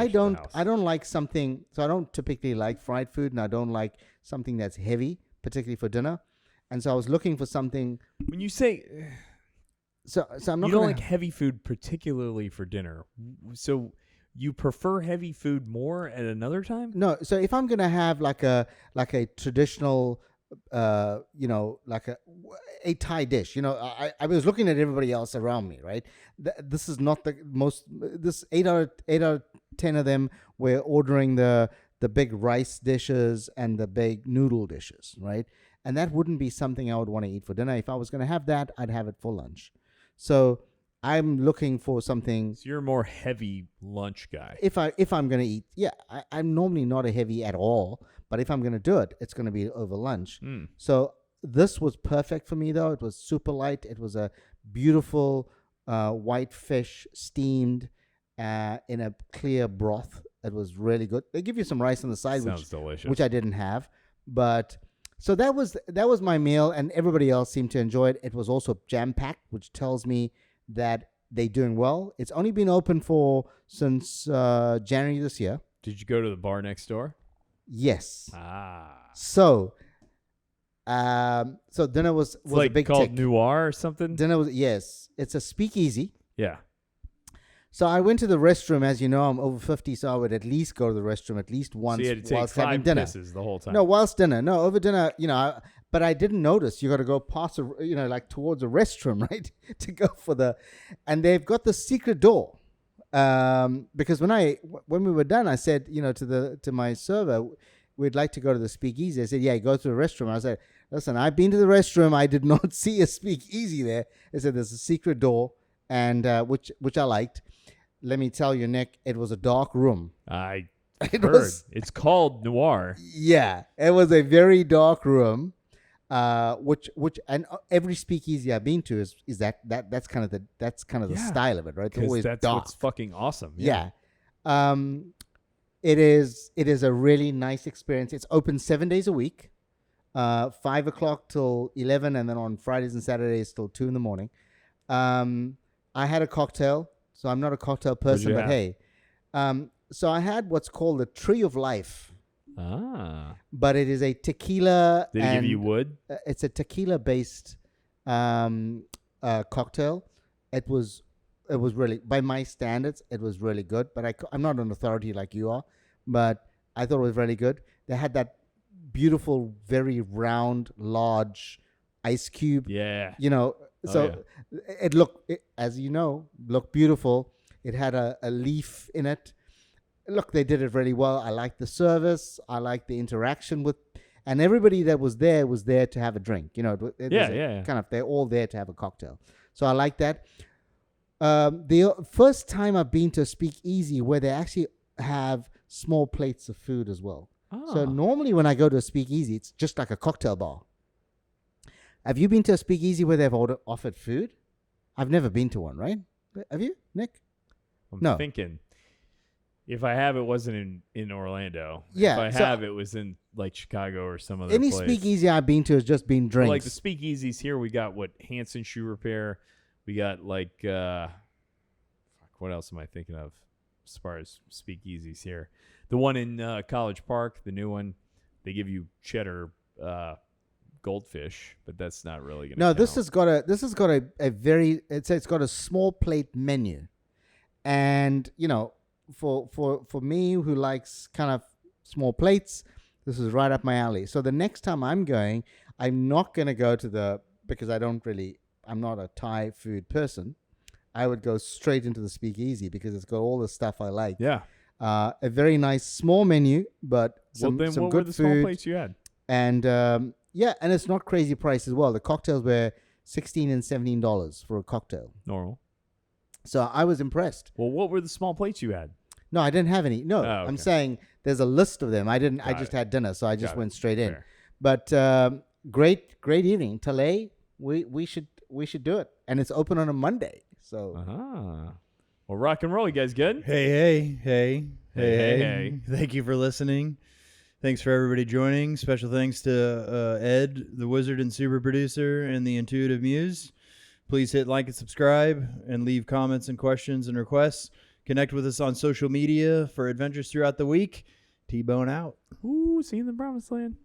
S3: I don't like something. So I don't typically like fried food, and I don't like something that's heavy, particularly for dinner. And so I was looking for something.
S2: When you say
S3: so I'm not.
S2: You don't like heavy food, particularly for dinner. So you prefer heavy food more at another time?
S3: No. So if I'm gonna have like a traditional, like a Thai dish, I was looking at everybody else around me, right? This is not the most. This 8 out of 10 of them were ordering the big rice dishes and the big noodle dishes, right? And that wouldn't be something I would want to eat for dinner. If I was going to have that, I'd have it for lunch. So I'm looking for something.
S2: So you're a more heavy lunch guy.
S3: If I'm going to eat, yeah, I'm normally not a heavy at all. But if I'm going to do it, it's going to be over lunch. So this was perfect for me, though. It was super light. It was a beautiful white fish steamed in a clear broth. It was really good. They give you some rice on the side,
S2: Sounds delicious.
S3: which I didn't have. But so that was my meal, and everybody else seemed to enjoy it. It was also jam-packed, which tells me that they're doing well. It's only been open since January this year.
S2: Did you go to the bar next door?
S3: Yes.
S2: So
S3: dinner was
S2: like
S3: a big
S2: called
S3: tick.
S2: Noir or something?
S3: Dinner was, yes. It's a speakeasy.
S2: Yeah.
S3: So I went to the restroom. As you know, I'm over 50, so I would at least go to the restroom at least once
S2: So you had to take
S3: whilst
S2: 5
S3: having dinner.
S2: pisses the whole time.
S3: No, whilst dinner. No, over dinner, but I didn't notice. You got to go past, like towards a restroom, right? To go for and they've got the secret door. Because when we were done, I said, to my server, we'd like to go to the speakeasy. I said, yeah, go to the restroom. I said, listen, I've been to the restroom. I did not see a speakeasy there. I said, there's a secret door, and which I liked. let me tell you, Nick, it was a dark room.
S2: I
S3: It
S2: heard.
S3: was,
S2: It's called noir.
S3: yeah, it was a very dark room. Which and every speakeasy I've been to is that's kind of the
S2: Yeah.
S3: style of it, right? It's
S2: 'Cause
S3: always
S2: that's
S3: dark.
S2: what's fucking awesome.
S3: Yeah. It is a really nice experience. It's open 7 days a week, 5 o'clock till 11, and then on Fridays and Saturdays till 2 in the morning. I had a cocktail, so I'm not a cocktail person,
S2: you
S3: but
S2: have?
S3: hey, so I had what's called the Tree of Life, but it is a tequila.
S2: Did he give you wood?
S3: It's a tequila based cocktail. It was really, by my standards, it was really good. But I'm not an authority like you are, but I thought it was really good. They had that beautiful, very round, large ice cube.
S2: Yeah.
S3: You know, so it looked, as you know, looked beautiful. It had a leaf in it. Look, they did it really well. I liked the service. I liked the interaction with, and everybody that was there to have a drink. You know, it was kind of, they're all there to have a cocktail. So I like that. The first time I've been to a speakeasy where they actually have small plates of food as well. So normally when I go to a speakeasy, it's just like a cocktail bar. Have you been to a speakeasy where they've offered food? I've never been to one, right? Have you, Nick?
S2: I'm thinking. If I have, it wasn't in Orlando.
S3: Yeah.
S2: If I have, it was in like Chicago or some other
S3: Any
S2: place.
S3: speakeasy I've been to has just been drinks.
S2: Well, like the speakeasies here, we got Hanson Shoe Repair. We got like what else am I thinking of as far as speakeasies here? The one in College Park, the new one, they give you cheddar goldfish, but that's not really gonna count.
S3: This has got a very, it's got a small plate menu, and you know, for me who likes kind of small plates, this is right up my alley. So the next time I'm going, I'm not gonna go to because I'm not a Thai food person. I would go straight into the speakeasy because it's got all the stuff I like.
S2: Yeah.
S3: A very nice small menu, but some
S2: what
S3: good
S2: were the small
S3: food.
S2: plates you had?
S3: And and it's not crazy price as well. The cocktails were $16 and $17 for a cocktail.
S2: Normal.
S3: So I was impressed.
S2: Well, what were the small plates you had?
S3: No, I didn't have any. No,
S2: okay.
S3: I'm saying there's a list of them. I didn't. I
S2: Got
S3: just
S2: it.
S3: had dinner, so I just
S2: Got
S3: went
S2: it.
S3: straight in.
S2: Fair.
S3: But great evening, Talay. We should do it, and it's open on a Monday. So
S2: Well, rock and roll, you guys good?
S1: Hey.
S2: Hey.
S1: Thank you for listening. Thanks for everybody joining. Special thanks to Ed, the wizard and super producer, and the intuitive muse. Please hit like and subscribe and leave comments and questions and requests. Connect with us on social media for adventures throughout the week. T-Bone out.
S2: Ooh, see you in the promised land.